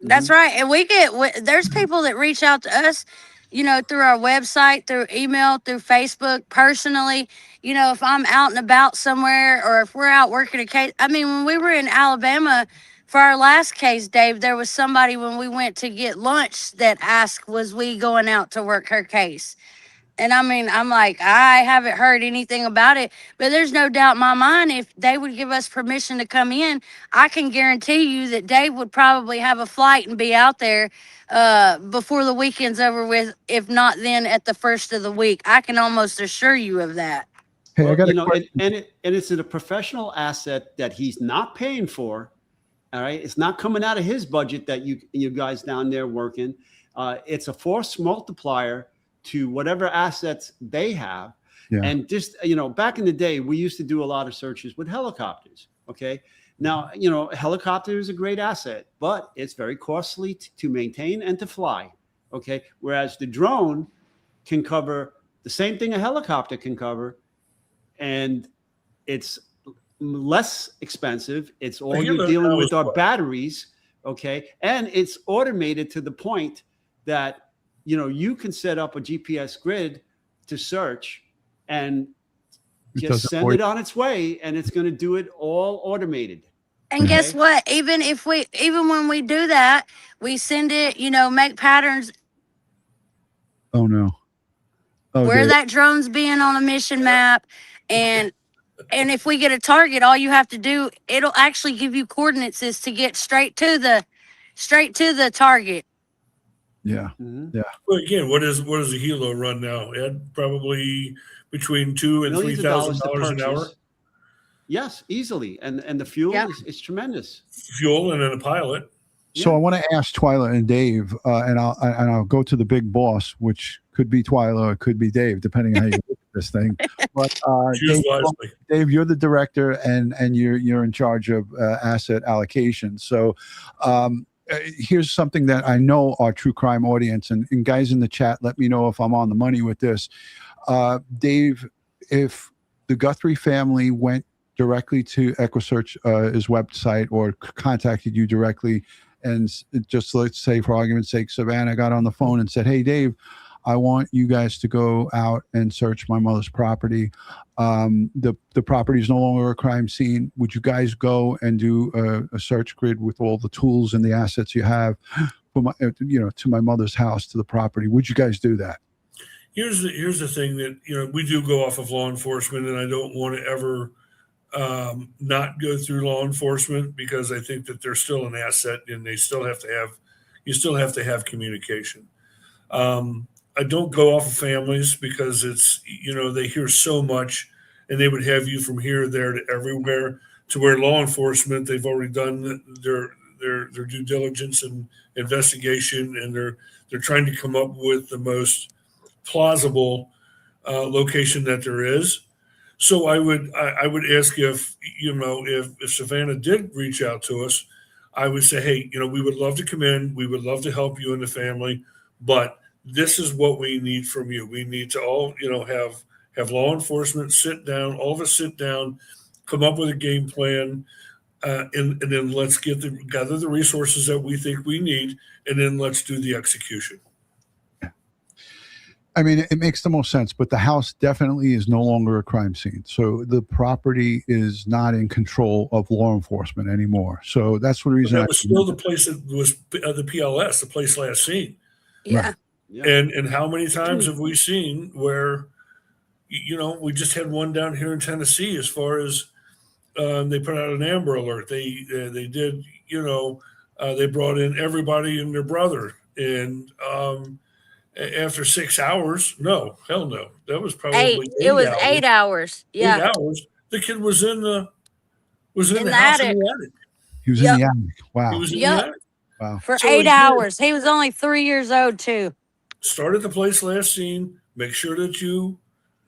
That's right. And there's people that reach out to us, you know, through our website, through email, through Facebook, personally. You know, if I'm out and about somewhere, or if we're out working a case. I mean, when we were in Alabama for our last case, Dave, there was somebody when we went to get lunch that asked, was we going out to work her case? And I mean, I'm like, I haven't heard anything about it, but there's no doubt in my mind, if they would give us permission to come in, I can guarantee you that Dave would probably have a flight and be out there before the weekend's over with, if not then at the first of the week. I can almost assure you of that. Hey, I got you a know, question. and it's a professional asset that he's not paying for. All right, it's not coming out of his budget that you guys down there working. It's a force multiplier to whatever assets they have. Yeah. And just, you know, back in the day, we used to do a lot of searches with helicopters. Okay. Now, you know, a helicopter is a great asset, but it's very costly to maintain and to fly. Okay. Whereas the drone can cover the same thing a helicopter can cover, and it's less expensive. It's all you're dealing with are batteries. Okay. And it's automated to the point that, you know, you can set up a GPS grid to search and just send it on its way, and it's going to do it all automated. And guess what? Even when we do that, we send it, you know, make patterns. Oh no. Oh, where Dave. that drone's being on a mission map. And if we get a target, all you have to do, it'll actually give you coordinates is to get straight to the target. Yeah. Mm-hmm. Yeah. Well, again, what is a helo run now, Ed? Probably between $2,000 and $3,000 an hour. Yes, easily, and the fuel is tremendous. Fuel and then a pilot. So I want to ask Twyla and Dave, and I'll go to the big boss, which could be Twyla or it could be Dave, depending on how you look at this thing. But Choose wisely. Dave, you're the director, and you're in charge of asset allocation. So here's something that I know our true crime audience and guys in the chat, let me know if I'm on the money with this. Dave, if the Guthrie family went directly to EquuSearch's website or contacted you directly, and just let's say for argument's sake, Savannah got on the phone and said, hey, Dave, I want you guys to go out and search my mother's property. The property is no longer a crime scene. Would you guys go and do a search grid with all the tools and the assets you have for my, to my mother's house, to the property? Would you guys do that? Here's the thing that, you know, we do go off of law enforcement, and I don't want to ever not go through law enforcement, because I think that they're still an asset, and you still have to have communication. I don't go off of families, because it's, you know, they hear so much, and they would have you from here, there, to everywhere, to where law enforcement, they've already done their due diligence and investigation, and they're trying to come up with the most plausible location that there is. So I would ask if Savannah did reach out to us, I would say, hey, you know, we would love to come in. We would love to help you and the family, but this is what we need from you. We need to all, you know, have law enforcement sit down, all of us sit down, come up with a game plan, and then let's gather the resources that we think we need, and then let's do the execution. I mean, it makes the most sense, but the house definitely is no longer a crime scene. So the property is not in control of law enforcement anymore. So that's the reason. That was still the place that was the PLS, the place last seen. Yeah. Right. Yeah. And how many times have we seen where, you know, we just had one down here in Tennessee, as far as they put out an Amber Alert. They did, you know, they brought in everybody and their brother, and after 6 hours, no, hell no. That was probably 8 It was hours. 8 hours. Yeah. 8 hours. The kid was in the house attic. in the attic. He was in the attic. Wow. He was in the attic. Wow. For So 8 again- hours. He was only 3 years old too. start at the place last seen, make sure that you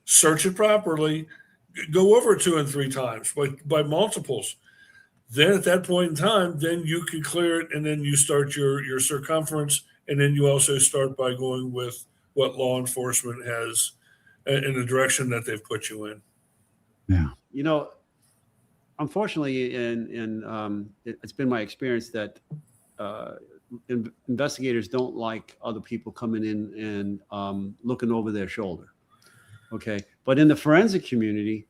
search it properly, go over it 2 and 3 times by multiples. Then at that point in time, then you can clear it, and then you start your circumference, and then you also start by going with what law enforcement has in the direction that they've put you in. Yeah. You know, unfortunately, it's been my experience that investigators don't like other people coming in and looking over their shoulder. Okay, but in the forensic community,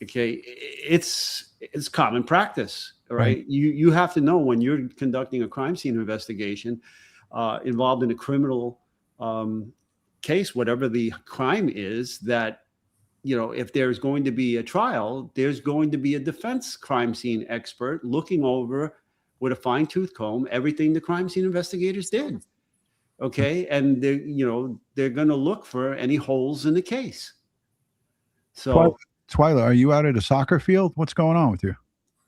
okay, it's common practice. Right? You have to know when you're conducting a crime scene investigation involved in a criminal case, whatever the crime is, that, you know, if there's going to be a trial, there's going to be a defense crime scene expert looking over with a fine-tooth comb everything the crime scene investigators did. Okay, and they're going to look for any holes in the case. So, Twyla, are you out at a soccer field? What's going on with you?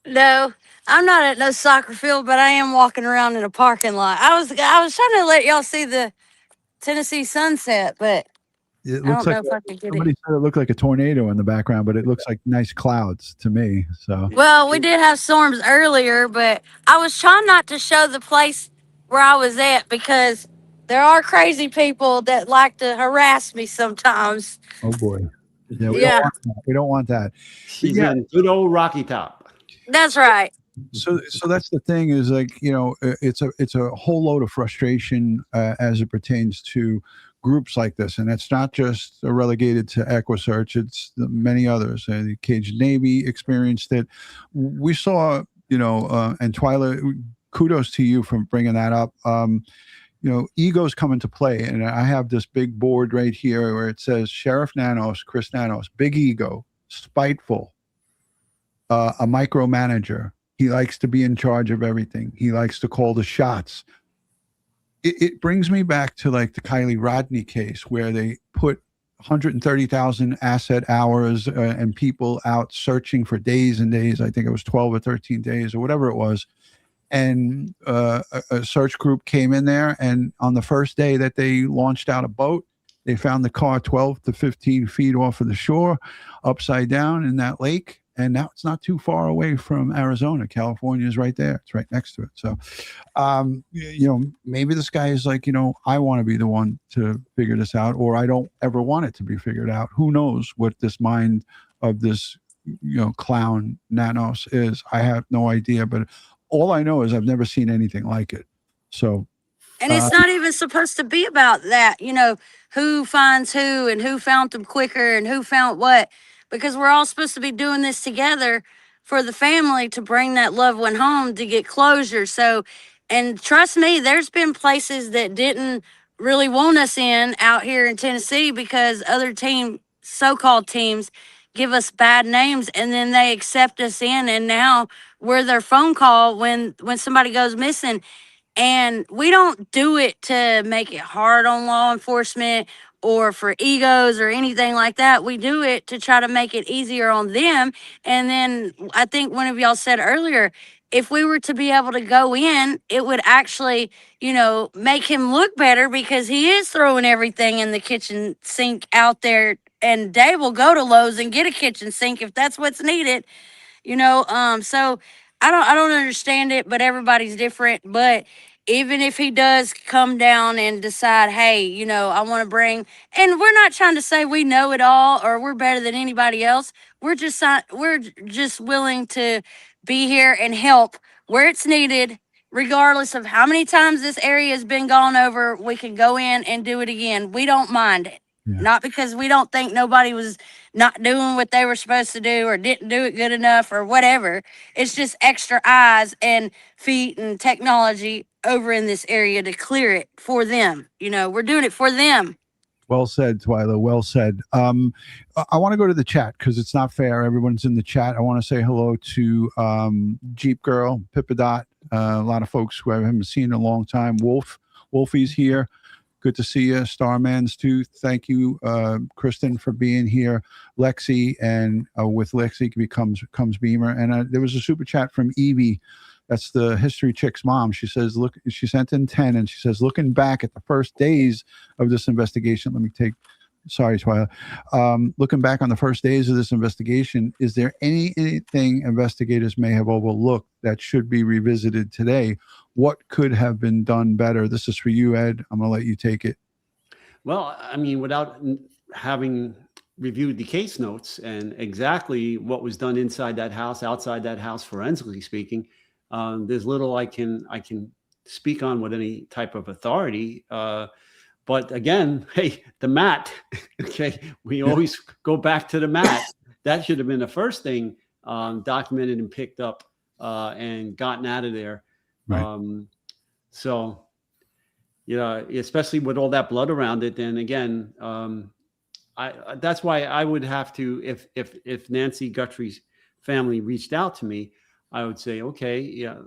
No, I'm not at no soccer field, but I am walking around in a parking lot. I was trying to let y'all see the Tennessee sunset, but It I looks don't like know if I could get somebody it. said it looked like a tornado in the background, but it looks like nice clouds to me. So Well, we did have storms earlier, but I was trying not to show the place where I was at because there are crazy people that like to harass me sometimes. oh boy. Yeah, we Yeah. don't want that. We don't want that. she's Yeah. in good old Rocky Top. That's right. So that's the thing is, like, you know, it's a whole load of frustration as it pertains to groups like this, and it's not just relegated to EquuSearch. It's many others. The Caged Navy experienced it. We saw, you know, and Twyla, kudos to you for bringing that up. You know, egos come into play, and I have this big board right here where it says Sheriff Nanos, Chris Nanos, big ego, spiteful, a micromanager. He likes to be in charge of everything. He likes to call the shots. It brings me back to like the Kylie Rodney case where they put 130,000 asset hours and people out searching for days and days. I think it was 12 or 13 days or whatever it was. And a search group came in there, and on the first day that they launched out a boat, they found the car 12 to 15 feet off of the shore, upside down in that lake. And now it's not too far away from Arizona. California is right there. It's right next to it. So, you know, maybe this guy is like, you know, I want to be the one to figure this out, or I don't ever want it to be figured out. Who knows what this mind of this, you know, clown Nanos is? I have no idea, but all I know is I've never seen anything like it. So, And it's not even supposed to be about that, you know, who finds who and who found them quicker and who found what, because we're all supposed to be doing this together for the family to bring that loved one home to get closure. So, and trust me, there's been places that didn't really want us in out here in Tennessee because other so-called teams give us bad names, and then they accept us in, and now we're their phone call when somebody goes missing. And we don't do it to make it hard on law enforcement or for egos or anything like that. We do it to try to make it easier on them. And then I think one of y'all said earlier, if we were to be able to go in, it would actually, you know, make him look better because he is throwing everything in the kitchen sink out there. And Dave will go to Lowe's and get a kitchen sink if that's what's needed. You know, so I don't understand it, but everybody's different. But even if he does come down and decide, hey, you know, I want to bring, and we're not trying to say we know it all or we're better than anybody else. We're just willing to be here and help where it's needed, regardless of how many times this area has been gone over. We can go in and do it again. We don't mind it. Yeah. Not because we don't think nobody was not doing what they were supposed to do or didn't do it good enough or whatever. It's just extra eyes and feet and technology over in this area to clear it for them. You know, we're doing it for them. well said, Twyla. Well said. I want to go to the chat because it's not fair. Everyone's in the chat. I want to say hello to Jeep Girl, Pippadot, a lot of folks who I haven't seen in a long time. Wolfie's here. Good to see you. Starman's too. Thank you, Kristen, for being here. Lexi, and with Lexi comes Beamer. And there was a super chat from Evie That's the history chick's mom. She says, look, she sent in 10, and she says, looking back at the first days of this investigation, sorry, Twyla. Looking back on the first days of this investigation, is there anything investigators may have overlooked that should be revisited today? What could have been done better? This is for you, Ed. I'm going to let you take it. Well, I mean, without having reviewed the case notes and exactly what was done inside that house, outside that house, forensically speaking, there's little I can speak on with any type of authority. But again, hey, the mat. Okay, we always go back to the mat. That should have been the first thing documented and picked up and gotten out of there. Right. So, you know, especially with all that blood around it, then again, that's why I would have to, if Nancy Guthrie's family reached out to me, I would say, okay, yeah,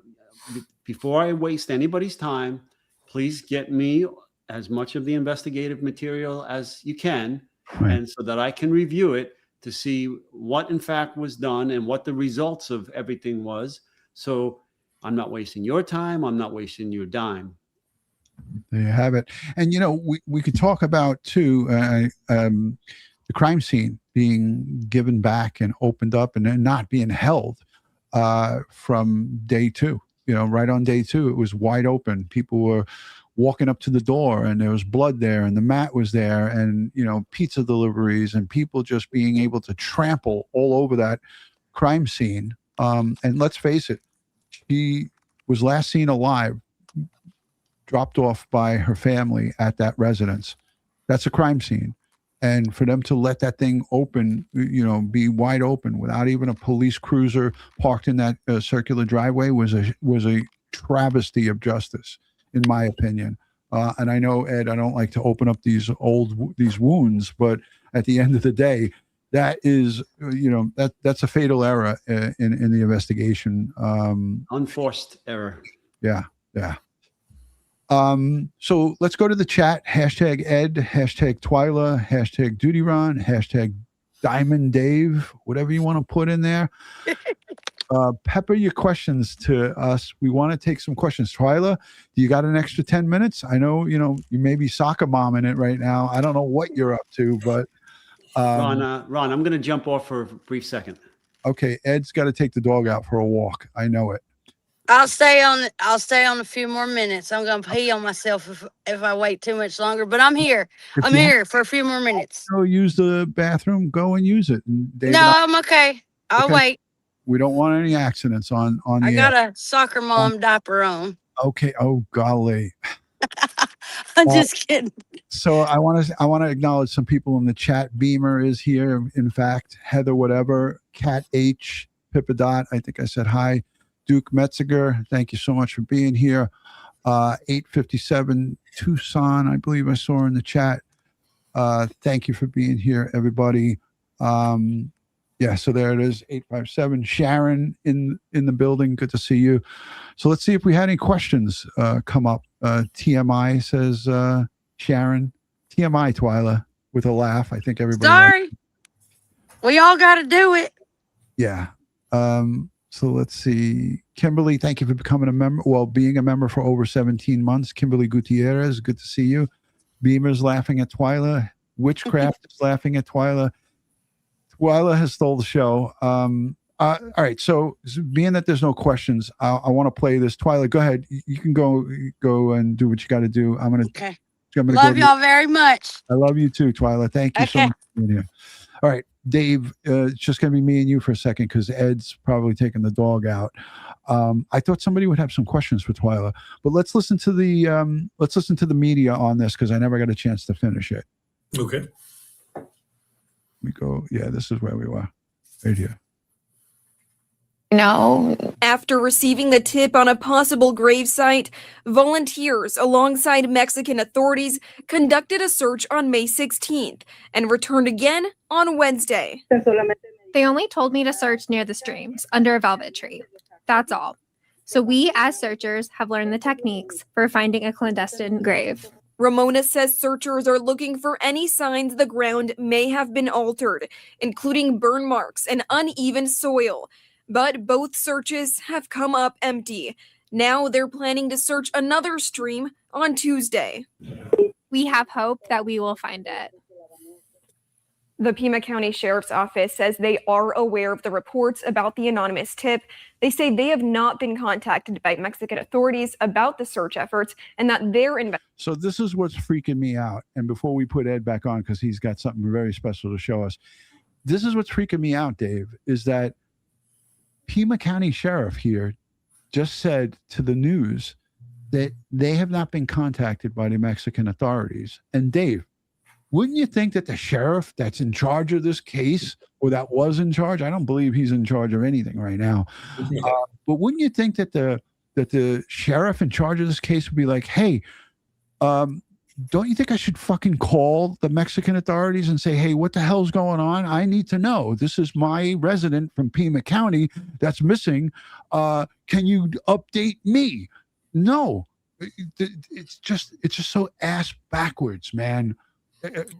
before I waste anybody's time, please get me as much of the investigative material as you can, right, and so that I can review it to see what in fact was done and what the results of everything was. So I'm not wasting your time. I'm not wasting your dime. There you have it. And, you know, we could talk about, too, the crime scene being given back and opened up and then not being held from day 2. You know, right on day 2, it was wide open. People were walking up to the door and there was blood there and the mat was there and, you know, pizza deliveries and people just being able to trample all over that crime scene. And let's face it, she was last seen alive, dropped off by her family at that residence. That's a crime scene. And for them to let that thing open, you know, be wide open without even a police cruiser parked in that circular driveway was a travesty of justice, in my opinion. And I know, Ed, I don't like to open up these wounds, but at the end of the day, that is, you know, that's a fatal error in the investigation. Unforced error. Yeah. So let's go to the chat. Hashtag Ed, hashtag Twyla, hashtag DutyRon, hashtag Diamond Dave, whatever you want to put in there. Pepper your questions to us. We want to take some questions. Twyla, do you got an extra 10 minutes? I know, you know, you may be soccer momming it right now. I don't know what you're up to, but Ron, I'm going to jump off for a brief second. Okay, Ed's got to take the dog out for a walk. I know it. I'll stay on a few more minutes. I'm going to pee on myself if I wait too much longer, but I'm here. I'm here for a few more minutes. Go use the bathroom. Go and use it. And no, I'm okay. I'll wait. We don't want any accidents on I got a soccer mom diaper on. Okay. Oh, golly. I'm just kidding. So I want to acknowledge some people in the chat. Beamer is here. In fact, Heather, whatever, Cat H, Pippa Dot. I think I said hi. Duke Metziger, thank you so much for being here. 857 Tucson, I believe I saw in the chat. Thank you for being here, everybody. Yeah, so there it is, 857. Sharon in the building, good to see you. So let's see if we had any questions come up. TMI says, Sharon. TMI, Twyla, with a laugh. I think everybody. Sorry. We all got to do it. Yeah. So let's see. Kimberly, thank you for becoming a member. Well, being a member for over 17 months. Kimberly Gutierrez, good to see you. Beamer's laughing at Twyla. Witchcraft is laughing at Twyla. Twyla has stole the show. All right. So being that there's no questions, I want to play this. Twyla, go ahead. You can go and do what you got to do. I'm gonna love y'all very much. I love you too, Twyla. Thank you so much for being here. All right. Dave, it's just going to be me and you for a second because Ed's probably taking the dog out. I thought somebody would have some questions for Twyla, but let's listen to the media on this because I never got a chance to finish it. Okay. We go. Yeah, this is where we were. Right here. No. After receiving the tip on a possible gravesite, volunteers alongside Mexican authorities conducted a search on May 16th and returned again on Wednesday. They only told me to search near the streams under a velvet tree. That's all. So we, as searchers, have learned the techniques for finding a clandestine grave. Ramona says searchers are looking for any signs the ground may have been altered, including burn marks and uneven soil. but both searches have come up empty. Now they're planning to search another stream on Tuesday. We have hope that we will find it. The Pima County Sheriff's Office says they are aware of the reports about the anonymous tip. They say they have not been contacted by Mexican authorities about the search efforts and that they're So this is what's freaking me out. And before we put Ed back on, because he's got something very special to show us, this is what's freaking me out, Dave, is that Pima County Sheriff here just said to the news that they have not been contacted by the Mexican authorities. And Dave, wouldn't you think that the sheriff that's in charge of this case, or that was in charge, I don't believe he's in charge of anything right now, but wouldn't you think that the sheriff in charge of this case would be like, hey, don't you think I should fucking call the Mexican authorities and say, hey, what the hell's going on? I need to know. This is my resident from Pima County that's missing. Can you update me? No, it's just so ass backwards, man.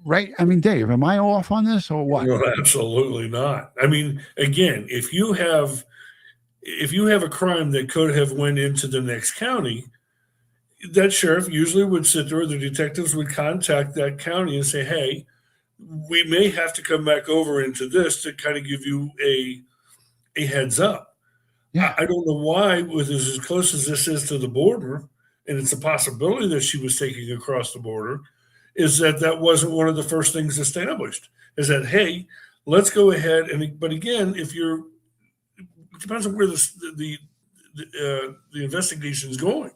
Right? I mean, Dave, am I off on this or what? No, absolutely not. I mean, again, if you have a crime that could have went into the next county, that sheriff usually would sit there, the detectives would contact that county and say, hey, we may have to come back over into this to kind of give you a heads up. Yeah. I don't know why, with as close as this is to the border, and it's a possibility that she was taking across the border, is that wasn't one of the first things established, is that, hey, let's go ahead. But again, it depends on where the investigation is going.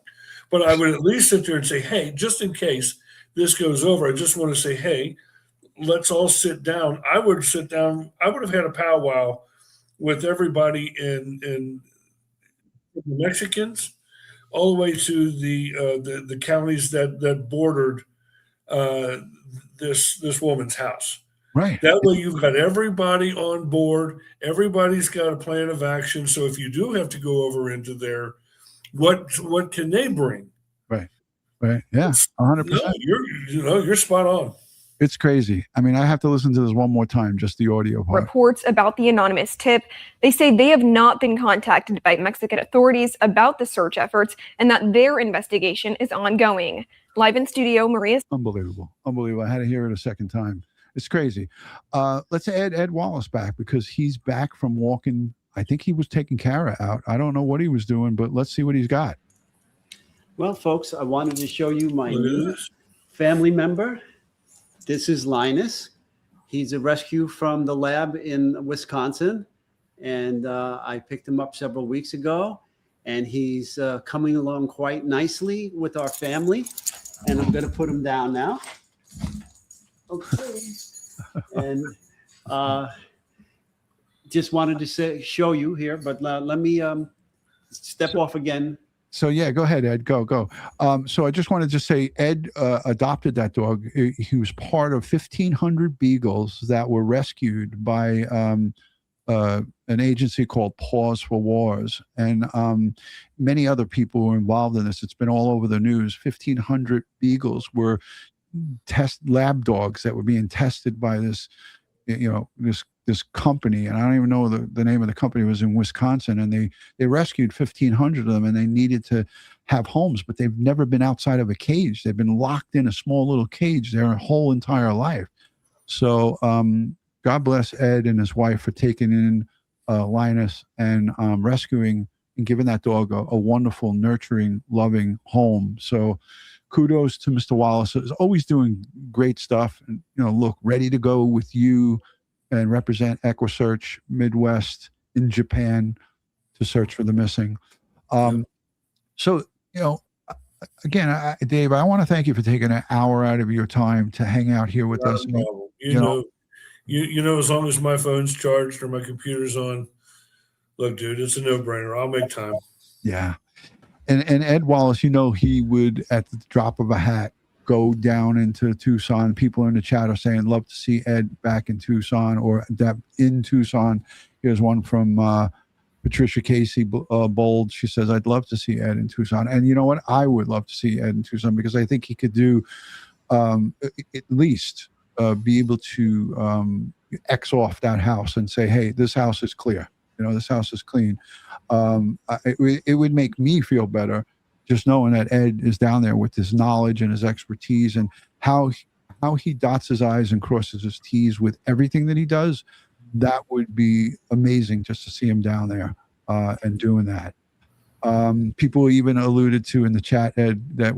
But I would at least sit there and say, hey, just in case this goes over, I just want to say, hey, let's all sit down. I would have had a powwow with everybody in the Mexicans, all the way to the counties that bordered this woman's house. Right. That way you've got everybody on board. Everybody's got a plan of action. So if you do have to go over into there, what can they bring? Right. Yeah. 100%. You're spot on. It's crazy. I mean, I have to listen to this one more time, just the audio part. Reports about the anonymous tip. They say they have not been contacted by Mexican authorities about the search efforts and that their investigation is ongoing. Live in studio, Maria. Unbelievable. I had to hear it a second time. It's crazy. Let's add Ed Wallace back because he's back from walking. I think he was taking Kara out. I don't know what he was doing, but let's see what he's got. Well, folks, I wanted to show you my new family member. This is Linus. He's a rescue from the lab in Wisconsin, and I picked him up several weeks ago, and he's coming along quite nicely with our family, and I'm going to put him down now. Okay. And just wanted to show you here, but let me step off again. So yeah, go ahead, Ed. Go. So I just wanted to say, Ed adopted that dog. He was part of 1,500 beagles that were rescued by an agency called Paws for Wars, and many other people were involved in this. It's been all over the news. 1,500 beagles were lab dogs that were being tested by this company, and I don't even know the name of the company. It was in Wisconsin, and they rescued 1,500 of them, and they needed to have homes, but they've never been outside of a cage. They've been locked in a small little cage their whole entire life. So God bless Ed and his wife for taking in Linus and rescuing and giving that dog a wonderful, nurturing, loving home. So kudos to Mr. Wallace. He's always doing great stuff, and look, ready to go with you and represent EquuSearch Midwest in Japan to search for the missing. So, again, Dave, I want to thank you for taking an hour out of your time to hang out here with us. As long as my phone's charged or my computer's on, look, dude, it's a no-brainer. I'll make time. Yeah. And Ed Wallace, he would, at the drop of a hat, go down into Tucson. People in the chat are saying, love to see Ed back in Tucson or in Tucson. Here's one from Patricia Casey Bold. She says, I'd love to see Ed in Tucson. And you know what? I would love to see Ed in Tucson because I think he could do at least be able to X off that house and say, hey, this house is clear. This house is clean. It would make me feel better just knowing that Ed is down there with his knowledge and his expertise, and how he dots his I's and crosses his T's with everything that he does. That would be amazing just to see him down there and doing that. People even alluded to in the chat, Ed, that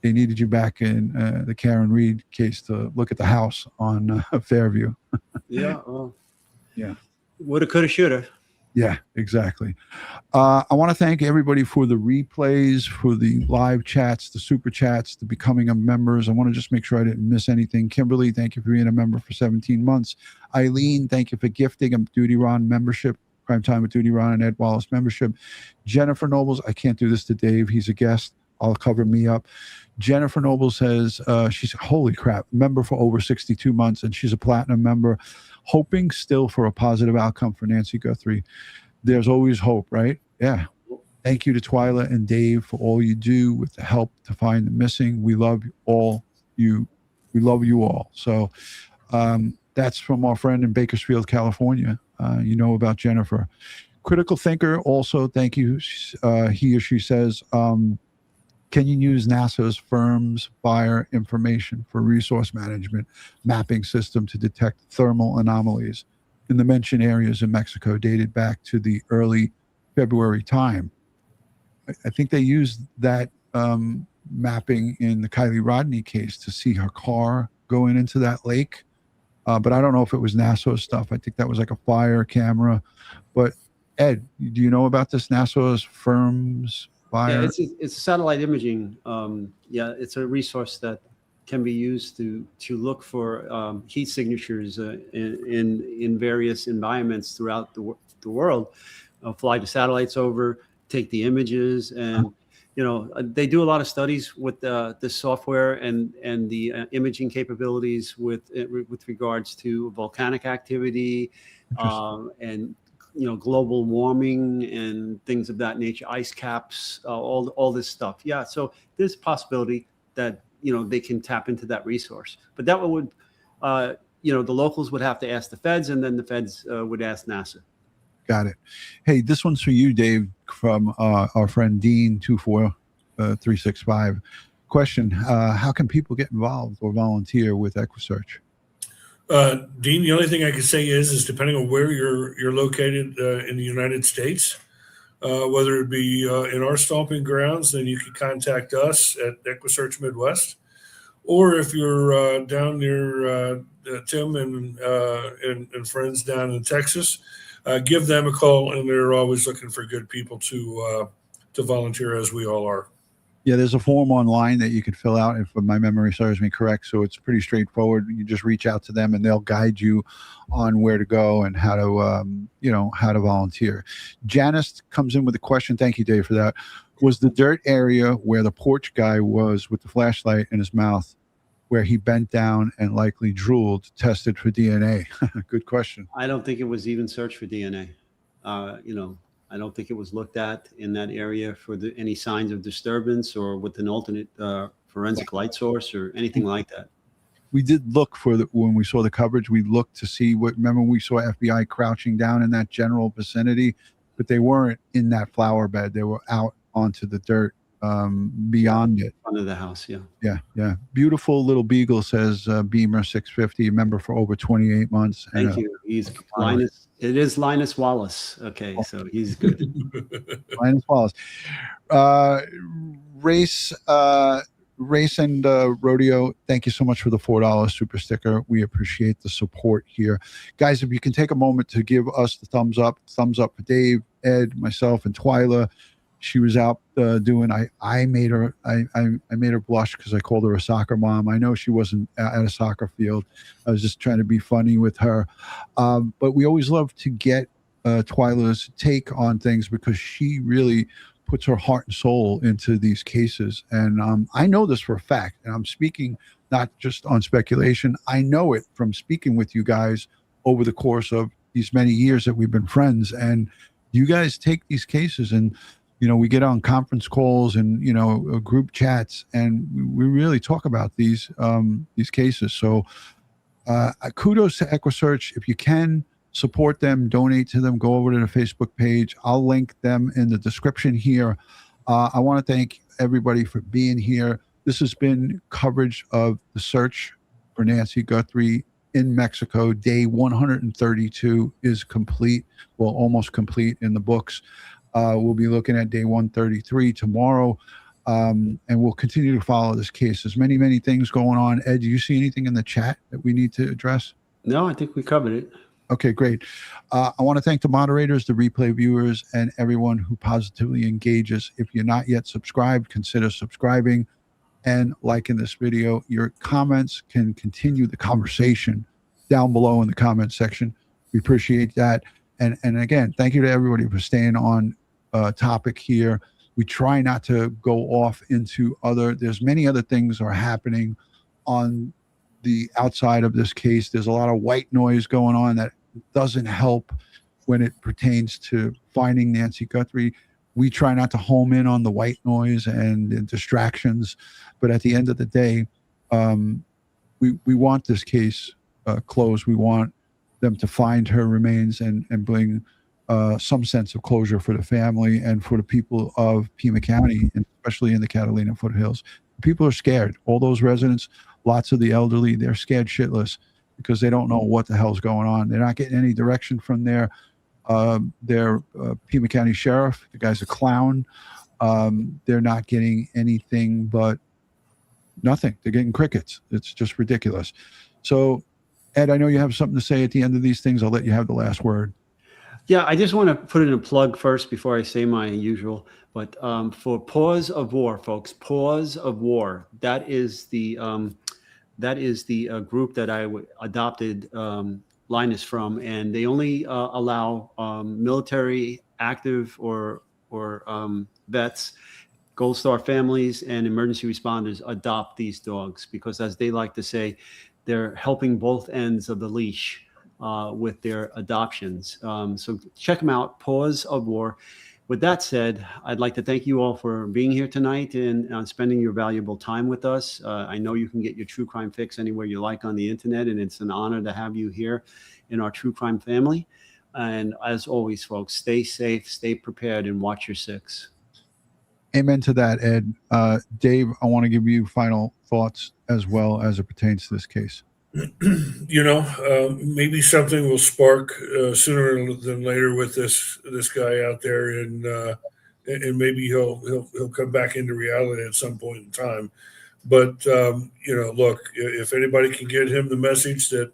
they needed you back in the Karen Reed case to look at the house on Fairview. Yeah. Well, yeah. Woulda, coulda, shoulda. Yeah, exactly. I want to thank everybody for the replays, for the live chats, the super chats, the becoming of members. I want to just make sure I didn't miss anything. Kimberly, thank you for being a member for 17 months. Eileen, thank you for gifting a DutyRon membership. CrimeTime with DutyRon and Ed Wallace membership. Jennifer Nobles, I can't do this to Dave. He's a guest. I'll cover me up. Jennifer Noble says she's, holy crap, member for over 62 months, and she's a platinum member, hoping still for a positive outcome for Nancy Guthrie. There's always hope, right? Yeah. Thank you to Twyla and Dave for all you do with the help to find the missing. We love all you. We love you all. So that's from our friend in Bakersfield, California. About Jennifer. Critical Thinker also, thank you. He or she says, can you use NASA's firm's fire information for resource management mapping system to detect thermal anomalies in the mentioned areas in Mexico dated back to the early February time? I think they used that mapping in the Kylie Rodney case to see her car going into that lake. But I don't know if it was NASA stuff. I think that was like a fire camera. But Ed, do you know about this NASA's firm's fire? Yeah, it's satellite imaging. It's a resource that can be used to look for heat signatures in various environments throughout the world. Fly the satellites over, take the images, and they do a lot of studies with the software and the imaging capabilities with regards to volcanic activity and global warming and things of that nature, ice caps, all this stuff. Yeah, so there's a possibility that they can tap into that resource, but that would the locals would have to ask the feds, and then the feds would ask NASA. Got it. Hey, this one's for you, Dave, from our friend Dean 24365. Question: how can people get involved or volunteer with EquuSearch? Dean, the only thing I can say is depending on where you're located in the United States, whether it be in our stomping grounds, then you can contact us at EquuSearch Midwest, or if you're down near Tim and friends down in Texas, give them a call, and they're always looking for good people to volunteer, as we all are. Yeah, there's a form online that you can fill out, if my memory serves me correct. So it's pretty straightforward. You just reach out to them, and they'll guide you on where to go and how to volunteer. Janice comes in with a question. Thank you, Dave, for that. Was the dirt area where the porch guy was with the flashlight in his mouth, where he bent down and likely drooled, tested for DNA? Good question. I don't think it was even searched for DNA. I don't think it was looked at in that area for any signs of disturbance or with an alternate forensic light source or anything like that. We did look for when we saw the coverage, we looked to see remember we saw FBI crouching down in that general vicinity, but they weren't in that flower bed. They were out onto the dirt beyond it. Front of the house, yeah. Yeah. Beautiful little beagle says Beamer 650, member for over 28 months. Thank you. He's Linus. It is Linus Wallace. Okay, so he's good. Linus Wallace. Race and Rodeo, thank you so much for the $4 super sticker. We appreciate the support here. Guys, if you can take a moment to give us the thumbs up for Dave, Ed, myself, and Twyla. She was out doing. I made her blush because I called her a soccer mom. I know she wasn't at a soccer field. I was just trying to be funny with her. But we always love to get Twyla's take on things because she really puts her heart and soul into these cases. And I know this for a fact. And I'm speaking not just on speculation. I know it from speaking with you guys over the course of these many years that we've been friends. And you guys take these cases and we get on conference calls and, group chats, and we really talk about these cases. So kudos to EquuSearch. If you can, support them, donate to them, go over to the Facebook page. I'll link them in the description here. I want to thank everybody for being here. This has been coverage of the search for Nancy Guthrie in Mexico. Day 132 is complete, well, almost complete in the books. We'll be looking at day 133 tomorrow, and we'll continue to follow this case. There's many, many things going on. Ed, do you see anything in the chat that we need to address? No, I think we covered it. Okay, great. I want to thank the moderators, the replay viewers, and everyone who positively engages. If you're not yet subscribed, consider subscribing and liking this video. Your comments can continue the conversation down below in the comment section. We appreciate that. And again, thank you to everybody for staying on topic here. We try not to go off into there's many other things are happening on the outside of this case. There's a lot of white noise going on that doesn't help when it pertains to finding Nancy Guthrie. We try not to home in on the white noise and distractions, but at the end of the day, we want this case closed. We want them to find her remains and bring some sense of closure for the family and for the people of Pima County, and especially in the Catalina foothills. People are scared. All those residents, lots of the elderly, they're scared shitless because they don't know what the hell's going on. They're not getting any direction from their Pima County sheriff. The guy's a clown. They're not getting anything but nothing. They're getting crickets. It's just ridiculous. So, Ed, I know you have something to say at the end of these things. I'll let you have the last word. Yeah, I just want to put in a plug first before I say my usual. But for Pause of War, folks, Pause of War. That is the group that I adopted Linus from, and they only allow military active or vets, Gold Star families, and emergency responders adopt these dogs because, as they like to say, they're helping both ends of the leash with their adoptions. So check them out, Pause of War. With that said, I'd like to thank you all for being here tonight and spending your valuable time with us. I know you can get your true crime fix anywhere you like on the internet, and it's an honor to have you here in our true crime family. And as always, folks, stay safe, stay prepared, and watch your six. Amen to that, Ed. Dave, I want to give you final thoughts as well as it pertains to this case. Maybe something will spark sooner than later with this guy out there, and maybe he'll come back into reality at some point in time. But look, if anybody can get him the message that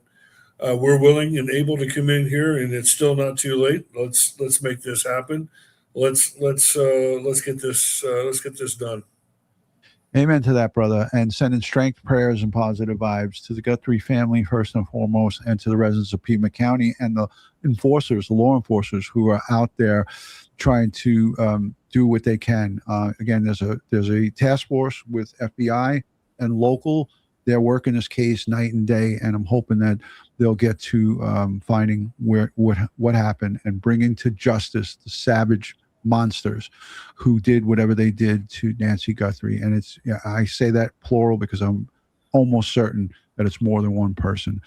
we're willing and able to come in here, and it's still not too late, let's make this happen. Let's get this done. Amen to that, brother. And sending strength, prayers, and positive vibes to the Guthrie family first and foremost, and to the residents of Pima County and the enforcers, the law enforcers who are out there trying to do what they can. Again, there's a task force with FBI and local. They're working this case night and day, and I'm hoping that they'll get to finding what happened and bringing to justice the savage monsters who did whatever they did to Nancy Guthrie. And I say that plural because I'm almost certain that it's more than one person.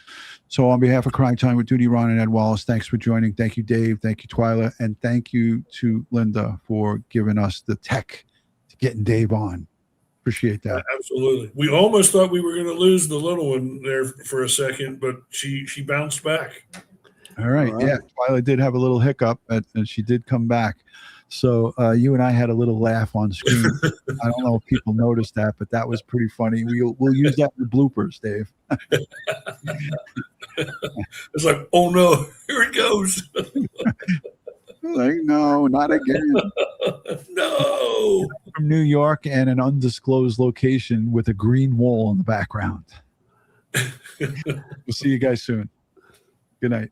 So on behalf of Crime Time with DutyRon and Ed Wallace, thanks for joining. Thank you, Dave. Thank you, Twyla. And thank you to Linda for giving us the tech to getting Dave on. Appreciate that. Absolutely. We almost thought we were going to lose the little one there for a second, but she bounced back. All right. Yeah, Twyla did have a little hiccup, and she did come back. So you and I had a little laugh on screen. I don't know if people noticed that, but that was pretty funny. We'll use that in the bloopers, Dave. It's like, oh no, here it goes. Like, no, not again. No. From New York and an undisclosed location with a green wall in the background. We'll see you guys soon. Good night.